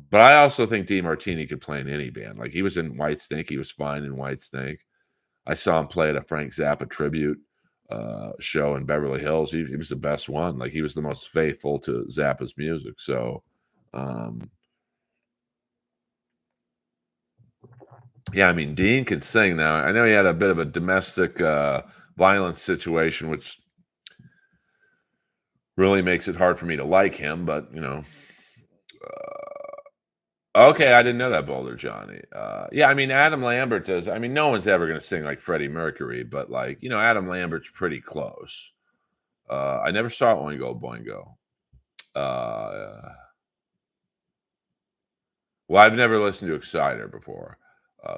But I also think DeMartini could play in any band. Like he was in Whitesnake, he was fine in Whitesnake. I saw him play at a Frank Zappa tribute show in Beverly Hills. He was the best one. Like he was the most faithful to Zappa's music. So, um, yeah, I mean, Dean can sing now. I know he had a bit of a domestic violence situation, which really makes it hard for me to like him. But okay, I didn't know that, Boulder Johnny. Yeah, I mean, Adam Lambert does. I mean, no one's ever going to sing like Freddie Mercury, but like, Adam Lambert's pretty close. I never saw Oingo Boingo. Uh, well, I've never listened to Exciter before.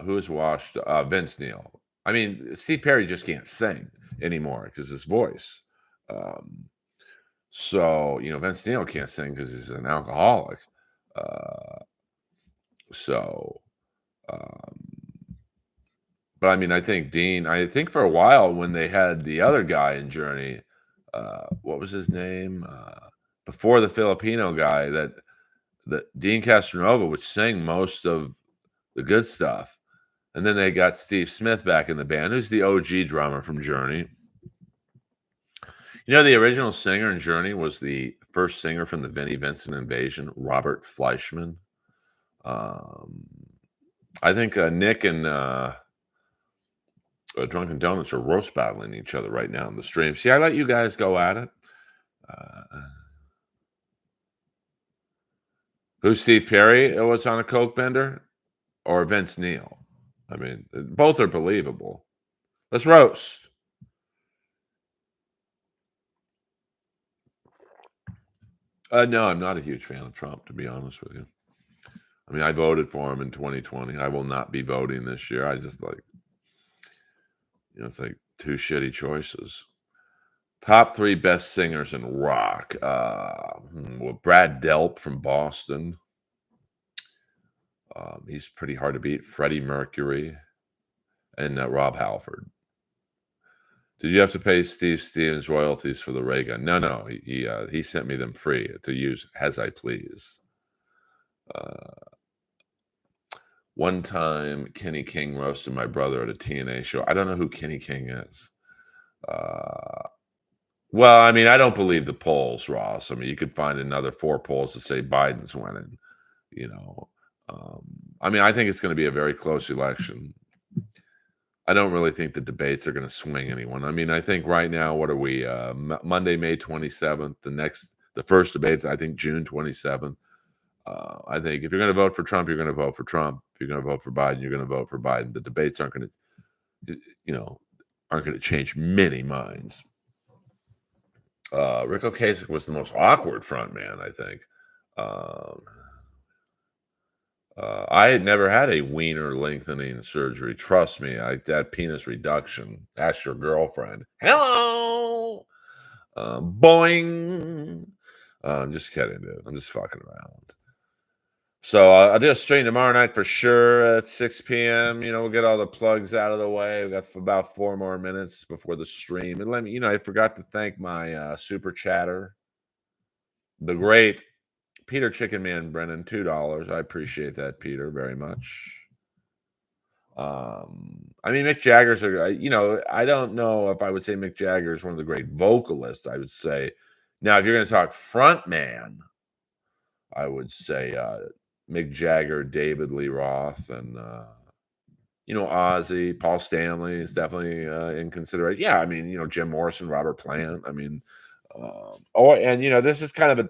Who's washed? Vince Neil. I mean, Steve Perry just can't sing anymore because his voice. Um, so, Vince Neil can't sing because he's an alcoholic. Uh, so, um, But I mean, I think Dean. I think for a while when they had the other guy in Journey, what was his name? Before the Filipino guy, that Dean Castronova would sing most of the good stuff, and then they got Steve Smith back in the band, who's the OG drummer from Journey. The original singer in Journey was the first singer from the Vinnie Vincent Invasion, Robert Fleischman. Um, I think Nick and Drunken Donuts are roast battling each other right now in the stream. See, I let you guys go at it. Uh, who's Steve Perry? Was on a coke bender, or Vince Neil? I mean, both are believable. Let's roast. No, I'm not a huge fan of Trump, to be honest with you. I mean, I voted for him in 2020. I will not be voting this year. I just like, it's like two shitty choices. Top 3 best singers in rock. Well, Brad Delp from Boston. He's pretty hard to beat. Freddie Mercury and Rob Halford. Did you have to pay Steve Stevens royalties for the ray gun? No, no. He sent me them free to use as I please. One time, Kenny King roasted my brother at a TNA show. I don't know who Kenny King is. Uh, well, I mean, I don't believe the polls, Ross. I mean, you could find another 4 polls that say Biden's winning. You know, um, I mean, I think it's going to be a very close election. I don't really think the debates are going to swing anyone. I mean, I think right now, what are we? Monday, May 27th. The first debate, I think June 27th. I think if you're going to vote for Trump, you're going to vote for Trump. If you're going to vote for Biden, you're going to vote for Biden. The debates aren't going to, aren't going to change many minds. Rick Ocasek was the most awkward front man, I think. I had never had a wiener lengthening surgery. Trust me, that penis reduction. Ask your girlfriend. Hello, boing. I'm just kidding, dude. I'm just fucking around. So I'll do a stream tomorrow night for sure at 6 p.m. We'll get all the plugs out of the way. We got about 4 more minutes before the stream. And let me, I forgot to thank my super chatter, the great Peter Chicken Man Brennan, $2. I appreciate that, Peter, very much. I mean, Mick Jagger's, I don't know if I would say Mick Jagger is one of the great vocalists. I would say, now if you're going to talk front man, I would say Mick Jagger, David Lee Roth, and Ozzy, Paul Stanley is definitely in consideration. Yeah, I mean, Jim Morrison, Robert Plant. I mean, this is kind of a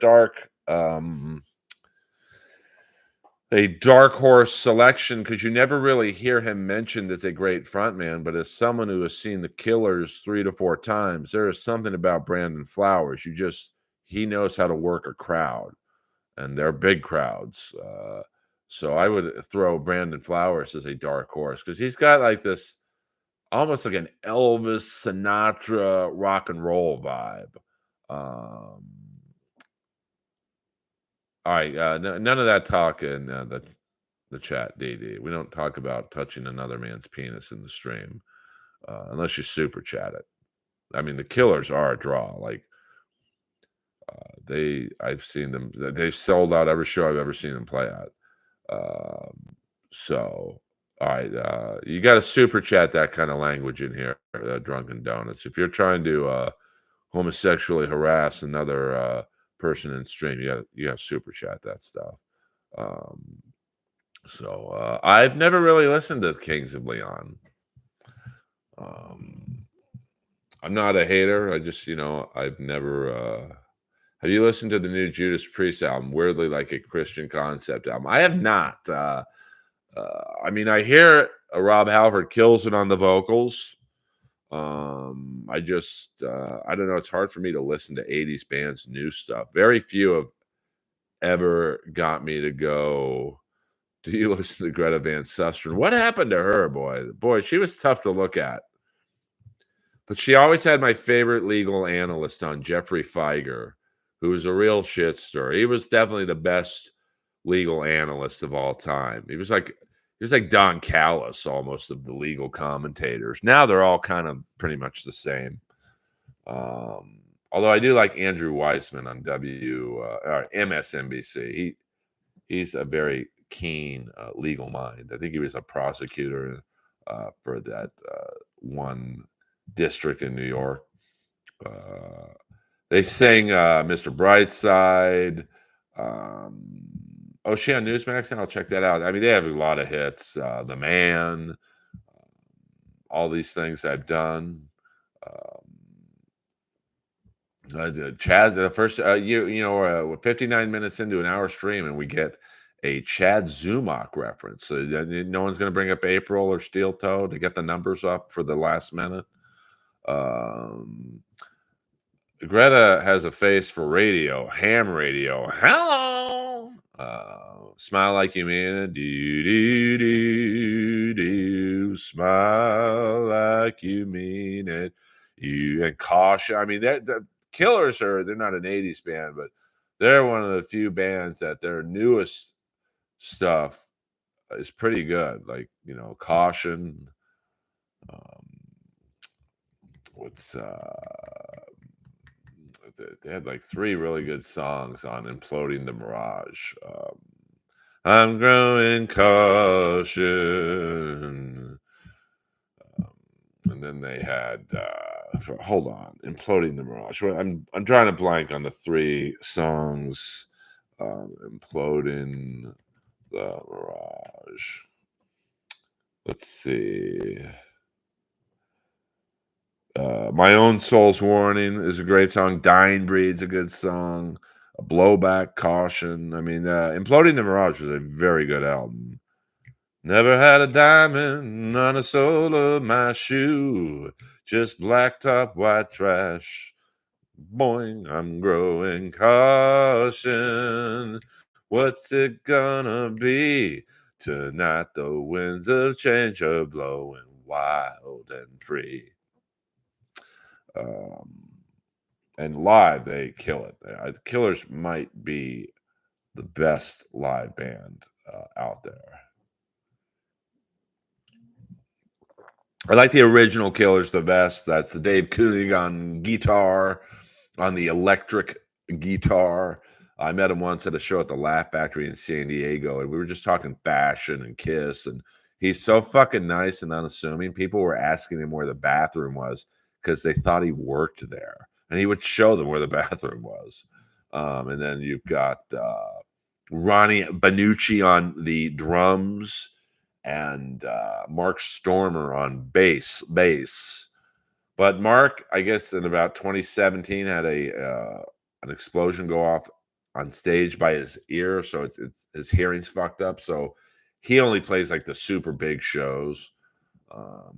dark horse selection because you never really hear him mentioned as a great frontman, but as someone who has seen the Killers 3 to 4 times, there is something about Brandon Flowers. He knows how to work a crowd, and they're big crowds. So I would throw Brandon Flowers as a dark horse because he's got like this almost like an Elvis Sinatra rock and roll vibe. All right, none of that talk in the chat, DD. We don't talk about touching another man's penis in the stream unless you super chat it. I mean, the Killers are a draw. Like I've seen them. They've sold out every show I've ever seen them play at. So, all right, you got to super chat that kind of language in here, Drunken Donuts. If you're trying to homosexually harass another person in stream, you got to super chat that stuff. So I've never really listened to Kings of Leon. I'm not a hater. I just, I've never. Have you listened to the new Judas Priest album? Weirdly, like a Christian concept album. I have not. I mean, I hear Rob Halford kills it on the vocals. I don't know. It's hard for me to listen to 80s bands' new stuff. Very few have ever got me to go. Do you listen to Greta Van Susteren? What happened to her, boy? Boy, she was tough to look at. But she always had my favorite legal analyst on, Jeffrey Feiger, who was a real shitster. He was definitely the best legal analyst of all time. He was like Don Callis almost of the legal commentators. Now they're all kind of pretty much the same. Although I do like Andrew Weissman on MSNBC. He's a very keen legal mind. I think he was a prosecutor for that one district in New York. They sing Mr. Brightside. Oh, is she on Newsmax? And I'll check that out. I mean, they have a lot of hits. The Man, all these things I've done. Chad, the first, we're 59 minutes into an hour stream, and we get a Chad Zumach reference. So no one's going to bring up April or Steel Toe to get the numbers up for the last minute. Greta has a face for radio, ham radio. Hello. Smile like you mean it. Do. Smile like you mean it. And Caution. I mean, the Killers they're not an 80s band, but they're one of the few bands that their newest stuff is pretty good. Like, Caution. Um, what's they had like three really good songs on Imploding the Mirage. I'm growing caution. Um, and then they had hold on, Imploding the Mirage. Well, I'm drawing a blank on the three songs. Imploding the Mirage. Let's see. My Own Soul's Warning is a great song. Dying Breed's a good song. A Blowback, Caution. I mean, Imploding the Mirage was a very good album. Never had a diamond on a sole of my shoe. Just blacktop white trash. Boing, I'm growing caution. What's it gonna be? Tonight the winds of change are blowing wild and free. Um, and live, they kill it. The Killers might be the best live band out there. I like the original Killers the best. That's the Dave Koenig on guitar, on the electric guitar. I met him once at a show at the Laugh Factory in San Diego, and we were just talking fashion and Kiss. And he's so fucking nice and unassuming. People were asking him where the bathroom was because they thought he worked there, and he would show them where the bathroom was. And then you've got Ronnie Benucci on the drums and Mark Stormer on bass. But Mark, I guess in about 2017, had a an explosion go off on stage by his ear, so it's his hearing's fucked up. So he only plays like the super big shows.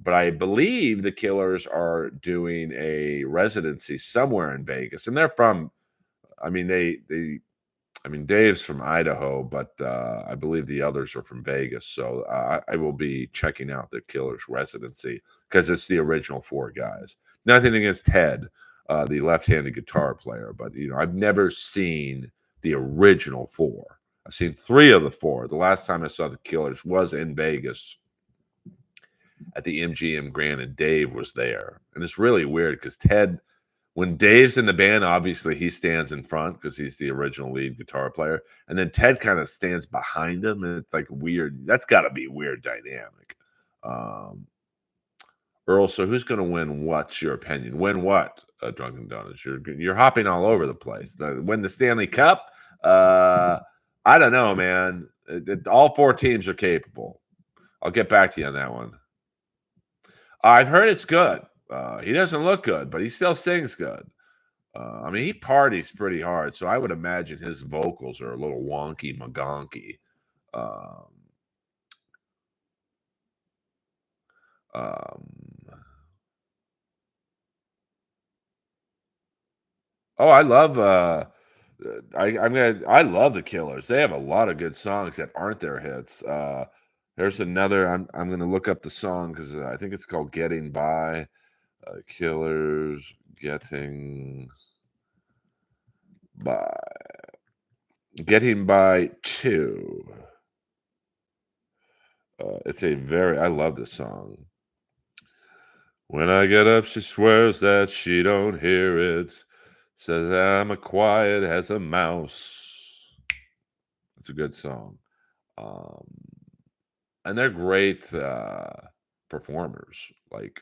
But I believe the Killers are doing a residency somewhere in Vegas, and they're from. I mean, Dave's from Idaho, but I believe the others are from Vegas. So I will be checking out the Killers residency because it's the original four guys. Nothing against Ted, the left-handed guitar player, but I've never seen the original four. I've seen three of the four. The last time I saw the Killers was in Vegas at the MGM Grand, and Dave was there. And it's really weird because Ted, when Dave's in the band, obviously he stands in front because he's the original lead guitar player, and then Ted kind of stands behind him, and it's like weird. That's got to be a weird dynamic. Um, Earl, so who's going to win? What's your opinion? Win what? Drunken Donuts. You're hopping all over the place. Win the Stanley Cup? I don't know, man. All four teams are capable. I'll get back to you on that one. I've heard it's good. He doesn't look good, but he still sings good. I mean, he parties pretty hard, so I would imagine his vocals are a little wonky, magonky. Um, um, oh, I love. I love the Killers. They have a lot of good songs that aren't their hits. There's another. I'm gonna look up the song because I think it's called "Getting By." Killers getting by. Getting by two. It's a very. I love this song. When I get up, she swears that she don't hear it. Says I'm a quiet as a mouse. It's a good song. Um, and they're great performers. Like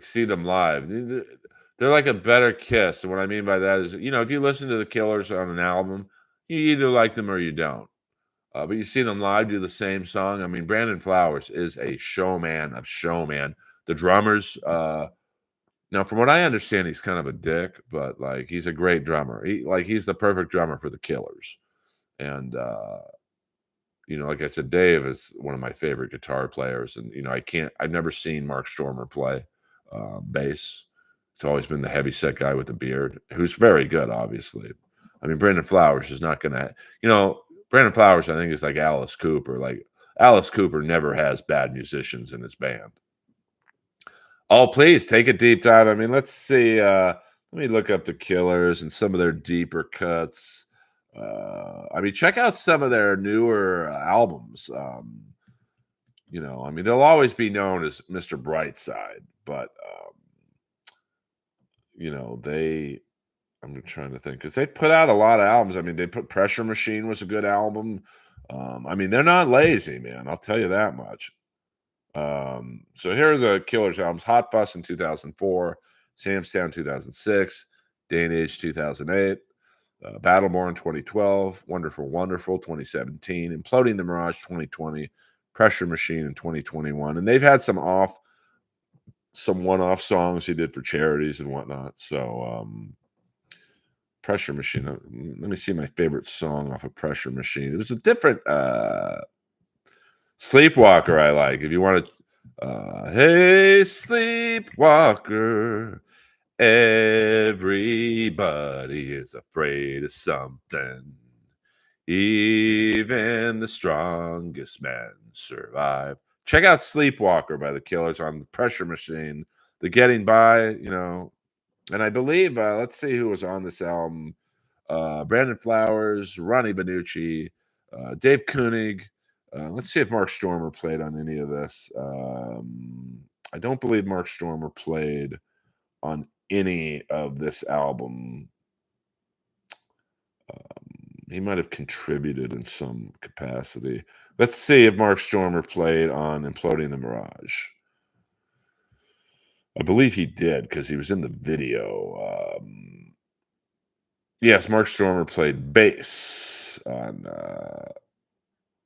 see them live. They're like a better Kiss. And what I mean by that is, if you listen to the Killers on an album, you either like them or you don't. But you see them live do the same song. I mean, Brandon Flowers is a showman of showman. The drummers, now from what I understand, he's kind of a dick, but like he's a great drummer. He's the perfect drummer for the Killers. And like I said, Dave is one of my favorite guitar players. And I've never seen Mark Stormer play bass. It's always been the heavy set guy with the beard, who's very good, obviously. I mean, Brandon Flowers is not gonna, Brandon Flowers, I think, is like Alice Cooper. Like Alice Cooper never has bad musicians in his band. Oh, please take a deep dive. I mean, let's see. Let me look up the Killers and some of their deeper cuts. I mean, check out some of their newer albums. I mean, they'll always be known as Mr. Brightside, but they. I'm trying to think because they put out a lot of albums. I mean, they put Pressure Machine was a good album. I mean, they're not lazy, man. I'll tell you that much. So here are the Killers albums: Hot Bus in 2004, Sam's Town 2006, Day and Age 2008. Battleborn 2012, Wonderful Wonderful 2017, Imploding the Mirage 2020, Pressure Machine in 2021, and they've had some one-off songs he did for charities and whatnot. So Pressure Machine. Let me see my favorite song off of Pressure Machine. It was a different Sleepwalker I like. If you want to, hey Sleepwalker, everybody is afraid of something. Even the strongest men survive. Check out Sleepwalker by the Killers on the Pressure Machine. The Getting By, and I believe, let's see who was on this album. Brandon Flowers, Ronnie Benucci, Dave Koenig. Let's see if Mark Stormer played on any of this. I don't believe Mark Stormer played on any of this album. He might have contributed in some capacity. Let's see if Mark Stormer played on Imploding the Mirage. I believe he did because he was in the video. Yes, Mark Stormer played bass on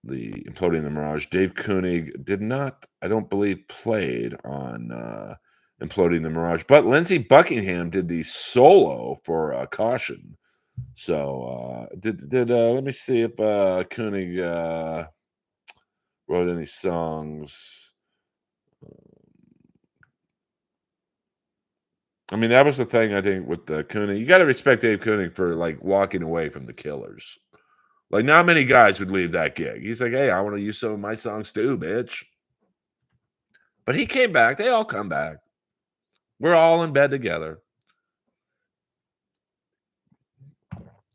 the Imploding the Mirage. Dave Koenig did not, I don't believe, played on Imploding the Mirage. But Lindsey Buckingham did the solo for Caution. So let me see if Koenig wrote any songs. I mean, that was the thing I think with Koenig. You got to respect Dave Koenig for like walking away from the Killers. Like, not many guys would leave that gig. He's like, hey, I want to use some of my songs too, bitch. But he came back. They all come back. We're all in bed together.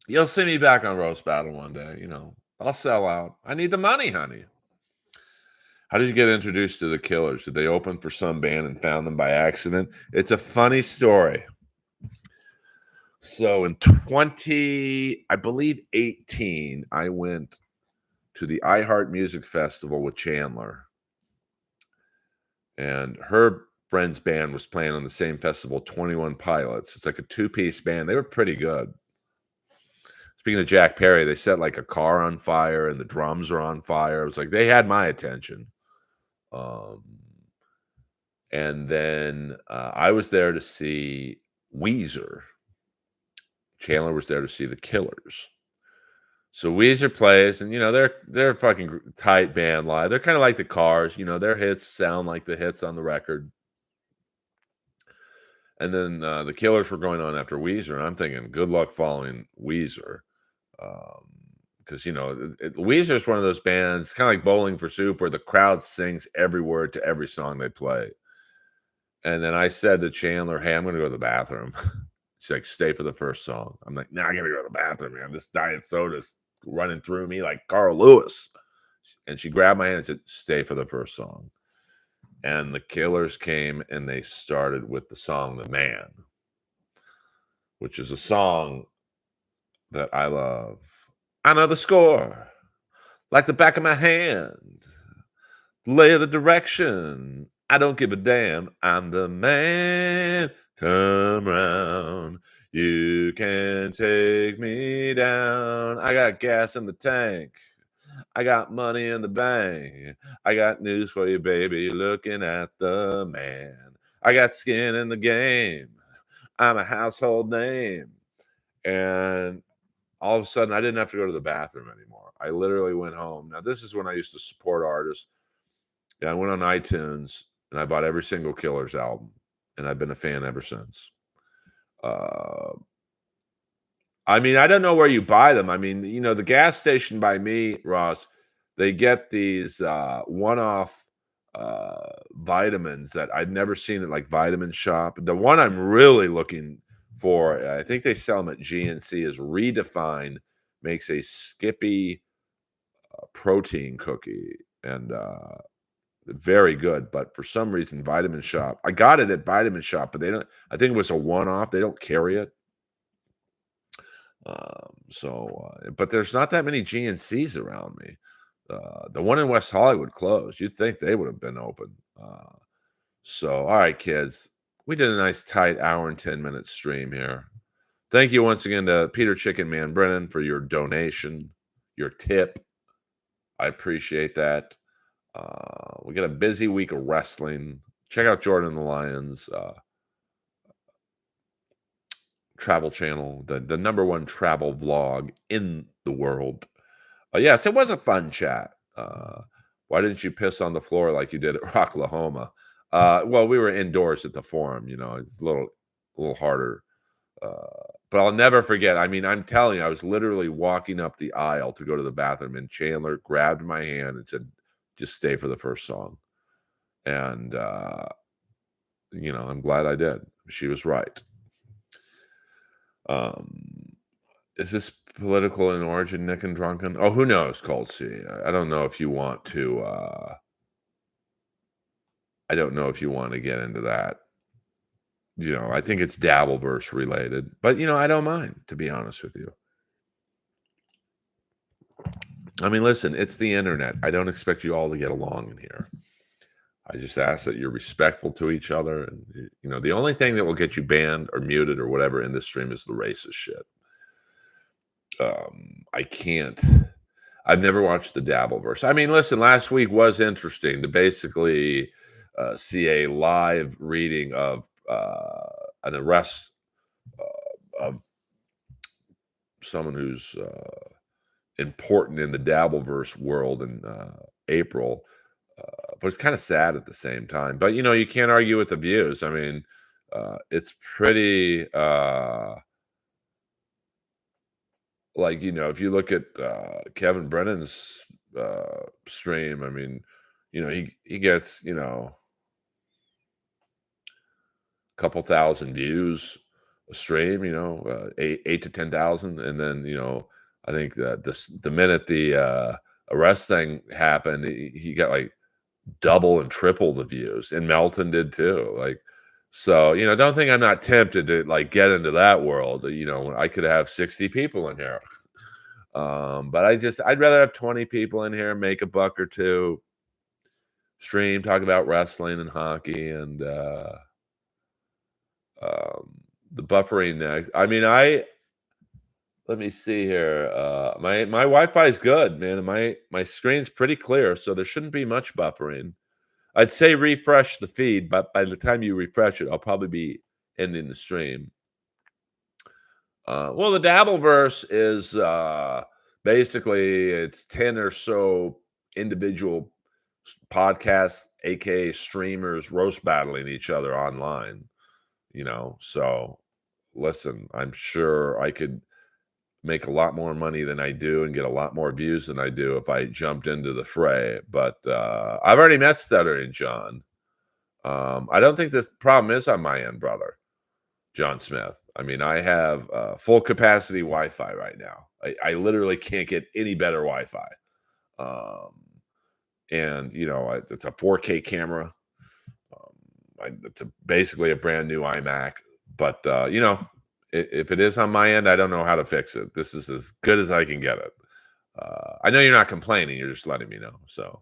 You'll see me back on Roast Battle one day. I'll sell out. I need the money, honey. How did you get introduced to the Killers? Did they open for some band and found them by accident? It's a funny story. So in I believe 18, I went to the iHeart Music Festival with Chandler. And her friend's band was playing on the same festival, 21 Pilots. It's like a two-piece band. They were pretty good. Speaking of Jack Perry, they set like a car on fire and the drums are on fire. It was like they had my attention. And then I was there to see Weezer. Chandler was there to see the Killers. So Weezer plays, and they're a fucking tight band live. They're kind of like the Cars, their hits sound like the hits on the record. And then the Killers were going on after Weezer, and I'm thinking, good luck following Weezer, because Weezer is one of those bands, kind of like Bowling for Soup, where the crowd sings every word to every song they play. And then I said to Chandler, hey, I'm going to go to the bathroom. She's like, stay for the first song. I'm like, I got to go to the bathroom, man. This diet soda's running through me like Carl Lewis. And she grabbed my hand and said, stay for the first song. And the Killers came and they started with the song The Man, which is a song that I love. I know the score like the back of my hand. Lay of the direction. I don't give a damn. I'm the man. Come round. You can take me down. I got gas in the tank. I got money in the bank. I got news for you, baby. Looking at the man. I got skin in the game. I'm a household name. And all of a sudden, I didn't have to go to the bathroom anymore. I literally went home. Now, this is when I used to support artists. Yeah, I went on iTunes and I bought every single Killers album, and I've been a fan ever since. I mean, I don't know where you buy them. I mean, the gas station by me, Ross, they get these one-off vitamins that I'd never seen at like Vitamin Shop. The one I'm really looking for, I think they sell them at GNC, is Redefined makes a Skippy protein cookie, and very good. But for some reason, Vitamin Shop, I got it at Vitamin Shop, but they don't. I think it was a one-off. They don't carry it. But there's not that many GNCs around me. The one in West Hollywood closed. You'd think they would have been open. All right, kids, we did a nice tight hour and 10-minute stream here. Thank you once again to Peter Chicken Man Brennan for your donation, your tip. I appreciate that. We got a busy week of wrestling. Check out Jordan and the Lions travel channel, the number one travel vlog in the world. Yes, it was a fun chat. Why didn't you piss on the floor like you did at Rocklahoma? Well, we were indoors at the Forum. It's a little harder. But I'll never forget. I mean, I'm telling you, I was literally walking up the aisle to go to the bathroom, and Chandler grabbed my hand and said, "Just stay for the first song." And I'm glad I did. She was right. Is this political in origin, Nick and Drunken? Oh, who knows, Cold C. I don't know if you want to. I don't know if you want to get into that. I think it's Dabbleverse related, but I don't mind, to be honest with you. I mean, listen, it's the internet. I don't expect you all to get along in here. I just ask that you're respectful to each other. And, the only thing that will get you banned or muted or whatever in this stream is the racist shit. I've never watched the Dabbleverse. I mean, listen, last week was interesting to basically see a live reading of an arrest of someone who's important in the Dabbleverse world in April. But it's kind of sad at the same time. But, you can't argue with the views. I mean, it's pretty... if you look at Kevin Brennan's stream, I mean, he gets, a couple thousand views a stream, 8 to 10,000. And then, I think that the minute the arrest thing happened, he got like double and triple the views, and Melton did too. So, don't think I'm not tempted to get into that world. I could have 60 people in here. But I'd rather have 20 people in here, make a buck or two, stream, talk about wrestling and hockey and the buffering next. I mean, let me see here. My Wi-Fi is good, man. My screen's pretty clear, so there shouldn't be much buffering. I'd say refresh the feed, but by the time you refresh it, I'll probably be ending the stream. Well, the Dabbleverse is basically it's 10 or so individual podcasts, aka streamers, roast battling each other online. So listen, I'm sure I could make a lot more money than I do and get a lot more views than I do if I jumped into the fray. But I've already met Stuttering John. I don't think this problem is on my end, brother. John Smith. I mean, I have full capacity Wi-Fi right now. I literally can't get any better Wi-Fi. And, it's a 4K camera. It's basically a brand new iMac. But, if it is on my end, I don't know how to fix it. This is as good as I can get it. I know you're not complaining. You're just letting me know. So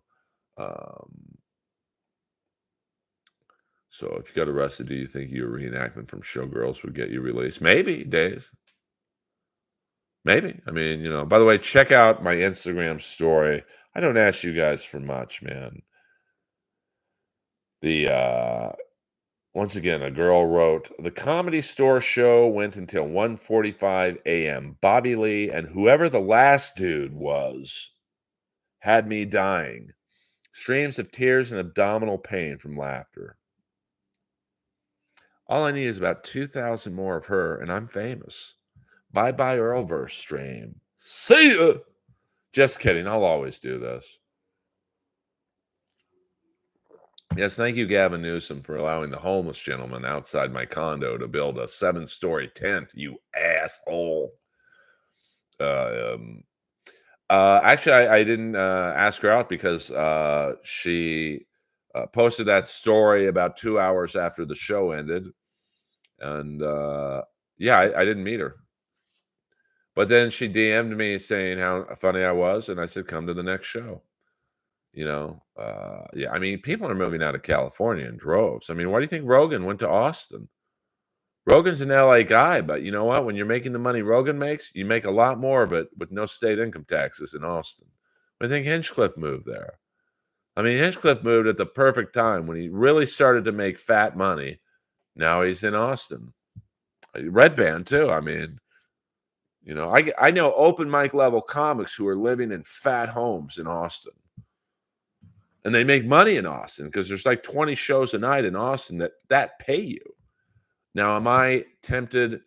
if you got arrested, do you think your reenactment from Showgirls would get you released? Maybe, Days. Maybe. I mean, by the way, check out my Instagram story. I don't ask you guys for much, man. Once again, a girl wrote, the Comedy Store show went until 1:45 a.m. Bobby Lee and whoever the last dude was had me dying. Streams of tears and abdominal pain from laughter. All I need is about 2,000 more of her, and I'm famous. Bye-bye Earlverse stream. See ya! Just kidding. I'll always do this. Yes, thank you, Gavin Newsom, for allowing the homeless gentleman outside my condo to build a 7-story tent, you asshole. Um, actually, I didn't ask her out because she posted that story about 2 hours after the show ended, and yeah, I didn't meet her. But then she DM'd me saying how funny I was, and I said, "Come to the next show." Yeah. I mean, people are moving out of California in droves. I mean, why do you think Rogan went to Austin? Rogan's an LA guy, but you know what? When you're making the money Rogan makes, you make a lot more of it with no state income taxes in Austin. I think Hinchcliffe moved there. I mean, Hinchcliffe moved at the perfect time when he really started to make fat money. Now he's in Austin. Red Band too. I mean, I know open mic level comics who are living in fat homes in Austin, and they make money in Austin because there's like 20 shows a night in Austin that pay you. Now, am I tempted?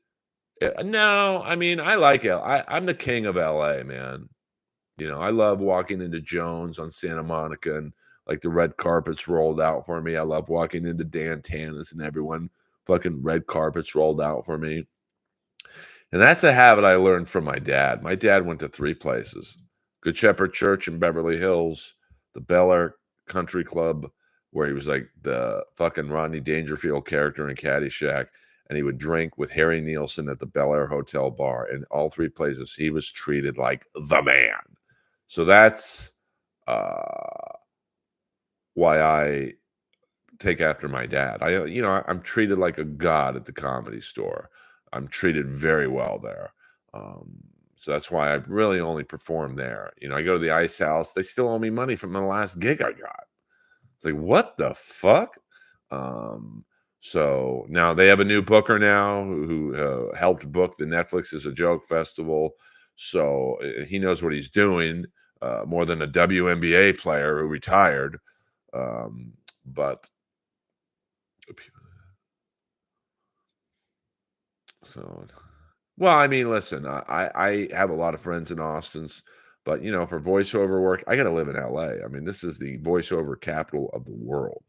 No, I mean, I like L. I'm the king of LA, man. I love walking into Jones on Santa Monica and like the red carpets rolled out for me. I love walking into Dan Tana's and everyone fucking red carpets rolled out for me. And that's a habit I learned from my dad. My dad went to three places: Good Shepherd Church in Beverly Hills, the Bel Air Country Club, where he was like the fucking Rodney Dangerfield character in Caddyshack, and he would drink with Harry Nielsen at the Bel Air Hotel bar. In all three places, he was treated like the man. So that's uh, why I take after my dad. I'm treated like a god at the Comedy Store. I'm treated very well there. Um, so that's why I really only perform there. I go to the Ice House. They still owe me money from the last gig I got. It's like, what the fuck? Um, so now they have a new booker now who helped book the Netflix is a Joke festival. So he knows what he's doing more than a WNBA player who retired. But so, well, I mean, listen, I have a lot of friends in Austin's, but for voiceover work, I got to live in LA. I mean, this is the voiceover capital of the world.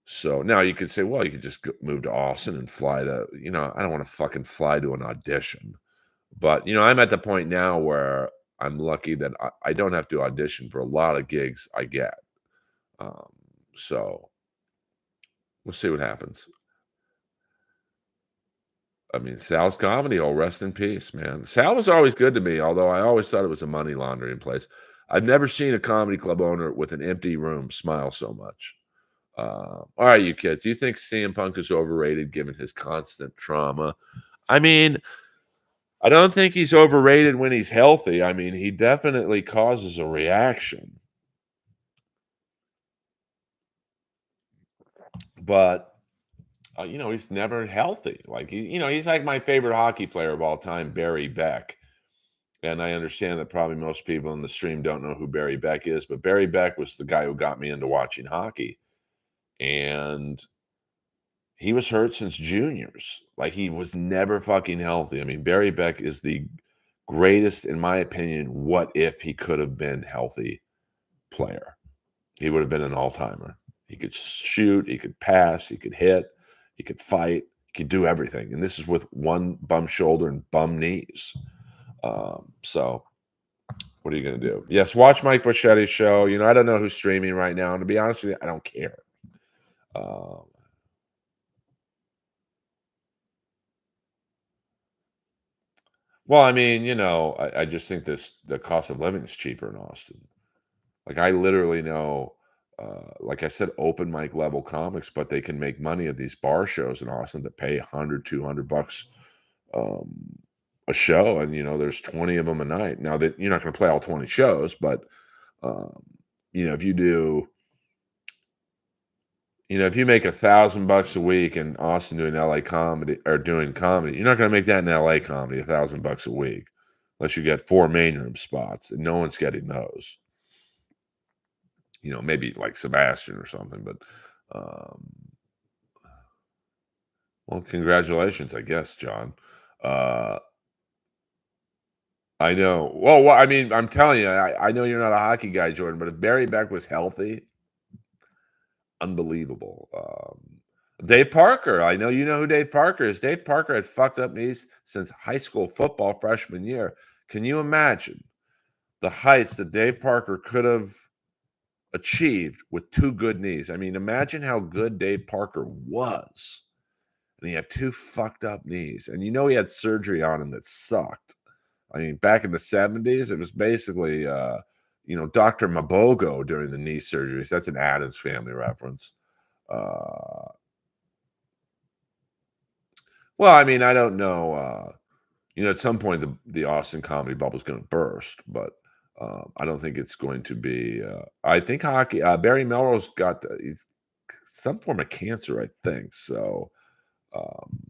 So now you could say, well, you could just move to Austin and fly to, I don't want to fucking fly to an audition. But, I'm at the point now where I'm lucky that I don't have to audition for a lot of gigs I get. Um, so we'll see what happens. I mean, Sal's Comedy, oh, rest in peace, man. Sal was always good to me, although I always thought it was a money laundering place. I've never seen a comedy club owner with an empty room smile so much. All right, you kids, do you think CM Punk is overrated given his constant trauma? I mean, I don't think he's overrated when he's healthy. I mean, he definitely causes a reaction, but he's never healthy. Like he's like my favorite hockey player of all time, Barry Beck. And I understand that probably most people in the stream don't know who Barry Beck is, but Barry Beck was the guy who got me into watching hockey. And he was hurt since juniors. Like he was never fucking healthy. I mean, Barry Beck is the greatest, in my opinion, what if he could have been healthy player. He would have been an all-timer. He could shoot, he could pass, he could hit, he could fight, he could do everything. And this is with one bum shoulder and bum knees. So what are you going to do? Yes, watch Mike Bochetti's show. I don't know who's streaming right now. And to be honest with you, I don't care. Uh, well, I mean, I just think the cost of living is cheaper in Austin. Like I literally know, like I said, open mic level comics, but they can make money at these bar shows in Austin that pay 100, $200 um, a show. And, there's 20 of them a night. Now that you're not going to play all 20 shows, but, um, if you do, if you make $1,000 a week in Austin doing LA comedy or doing comedy, you're not going to make that in LA comedy, $1,000 a week, unless you get 4 main room spots, and no one's getting those. Maybe like Sebastian or something, but um, well, congratulations, I guess, John. Uh, I know. Well, I mean, I'm telling you, I know you're not a hockey guy, Jordan, but if Barry Beck was healthy, unbelievable. Dave Parker, I know you know who Dave Parker is. Dave Parker had fucked up knees since high school football freshman year. Can you imagine the heights that Dave Parker could have achieved with 2 good knees? I mean, imagine how good Dave Parker was, and he had 2 fucked up knees, and he had surgery on him that sucked. I mean, back in the '70s, it was basically, Dr. Mabogo during the knee surgeries. That's an Addams Family reference. Uh, well, I mean, I don't know, at some point, the Austin comedy bubble is gonna burst, but, I don't think it's going to be, I think hockey Barry Melrose got, he's some form of cancer, I think, so, um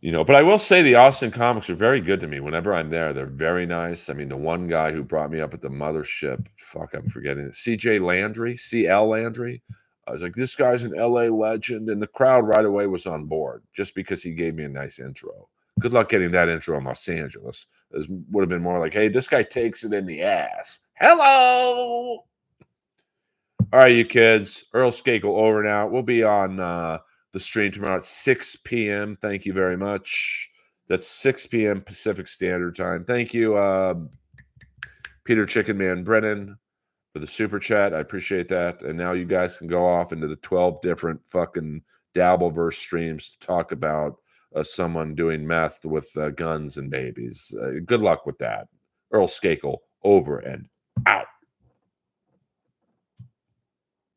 but I will say the Austin comics are very good to me whenever I'm there. They're very nice. I mean, the one guy who brought me up at the mothership, fuck, I'm forgetting it. CJ Landry, CL Landry. I was like, this guy's an LA legend. And the crowd right away was on board just because he gave me a nice intro. Good luck getting that intro in Los Angeles. It would have been more like, hey, this guy takes it in the ass. Hello. All right, you kids. Earl Skakel over and out. We'll be on the stream tomorrow at 6 p.m. Thank you very much. That's 6 p.m. Pacific Standard Time. Thank you, Peter Chicken Man Brennan, for the super chat. I appreciate that. And now you guys can go off into the 12 different fucking Dabbleverse streams to talk about someone doing meth with guns and babies. Good luck with that. Earl Skakel over and out.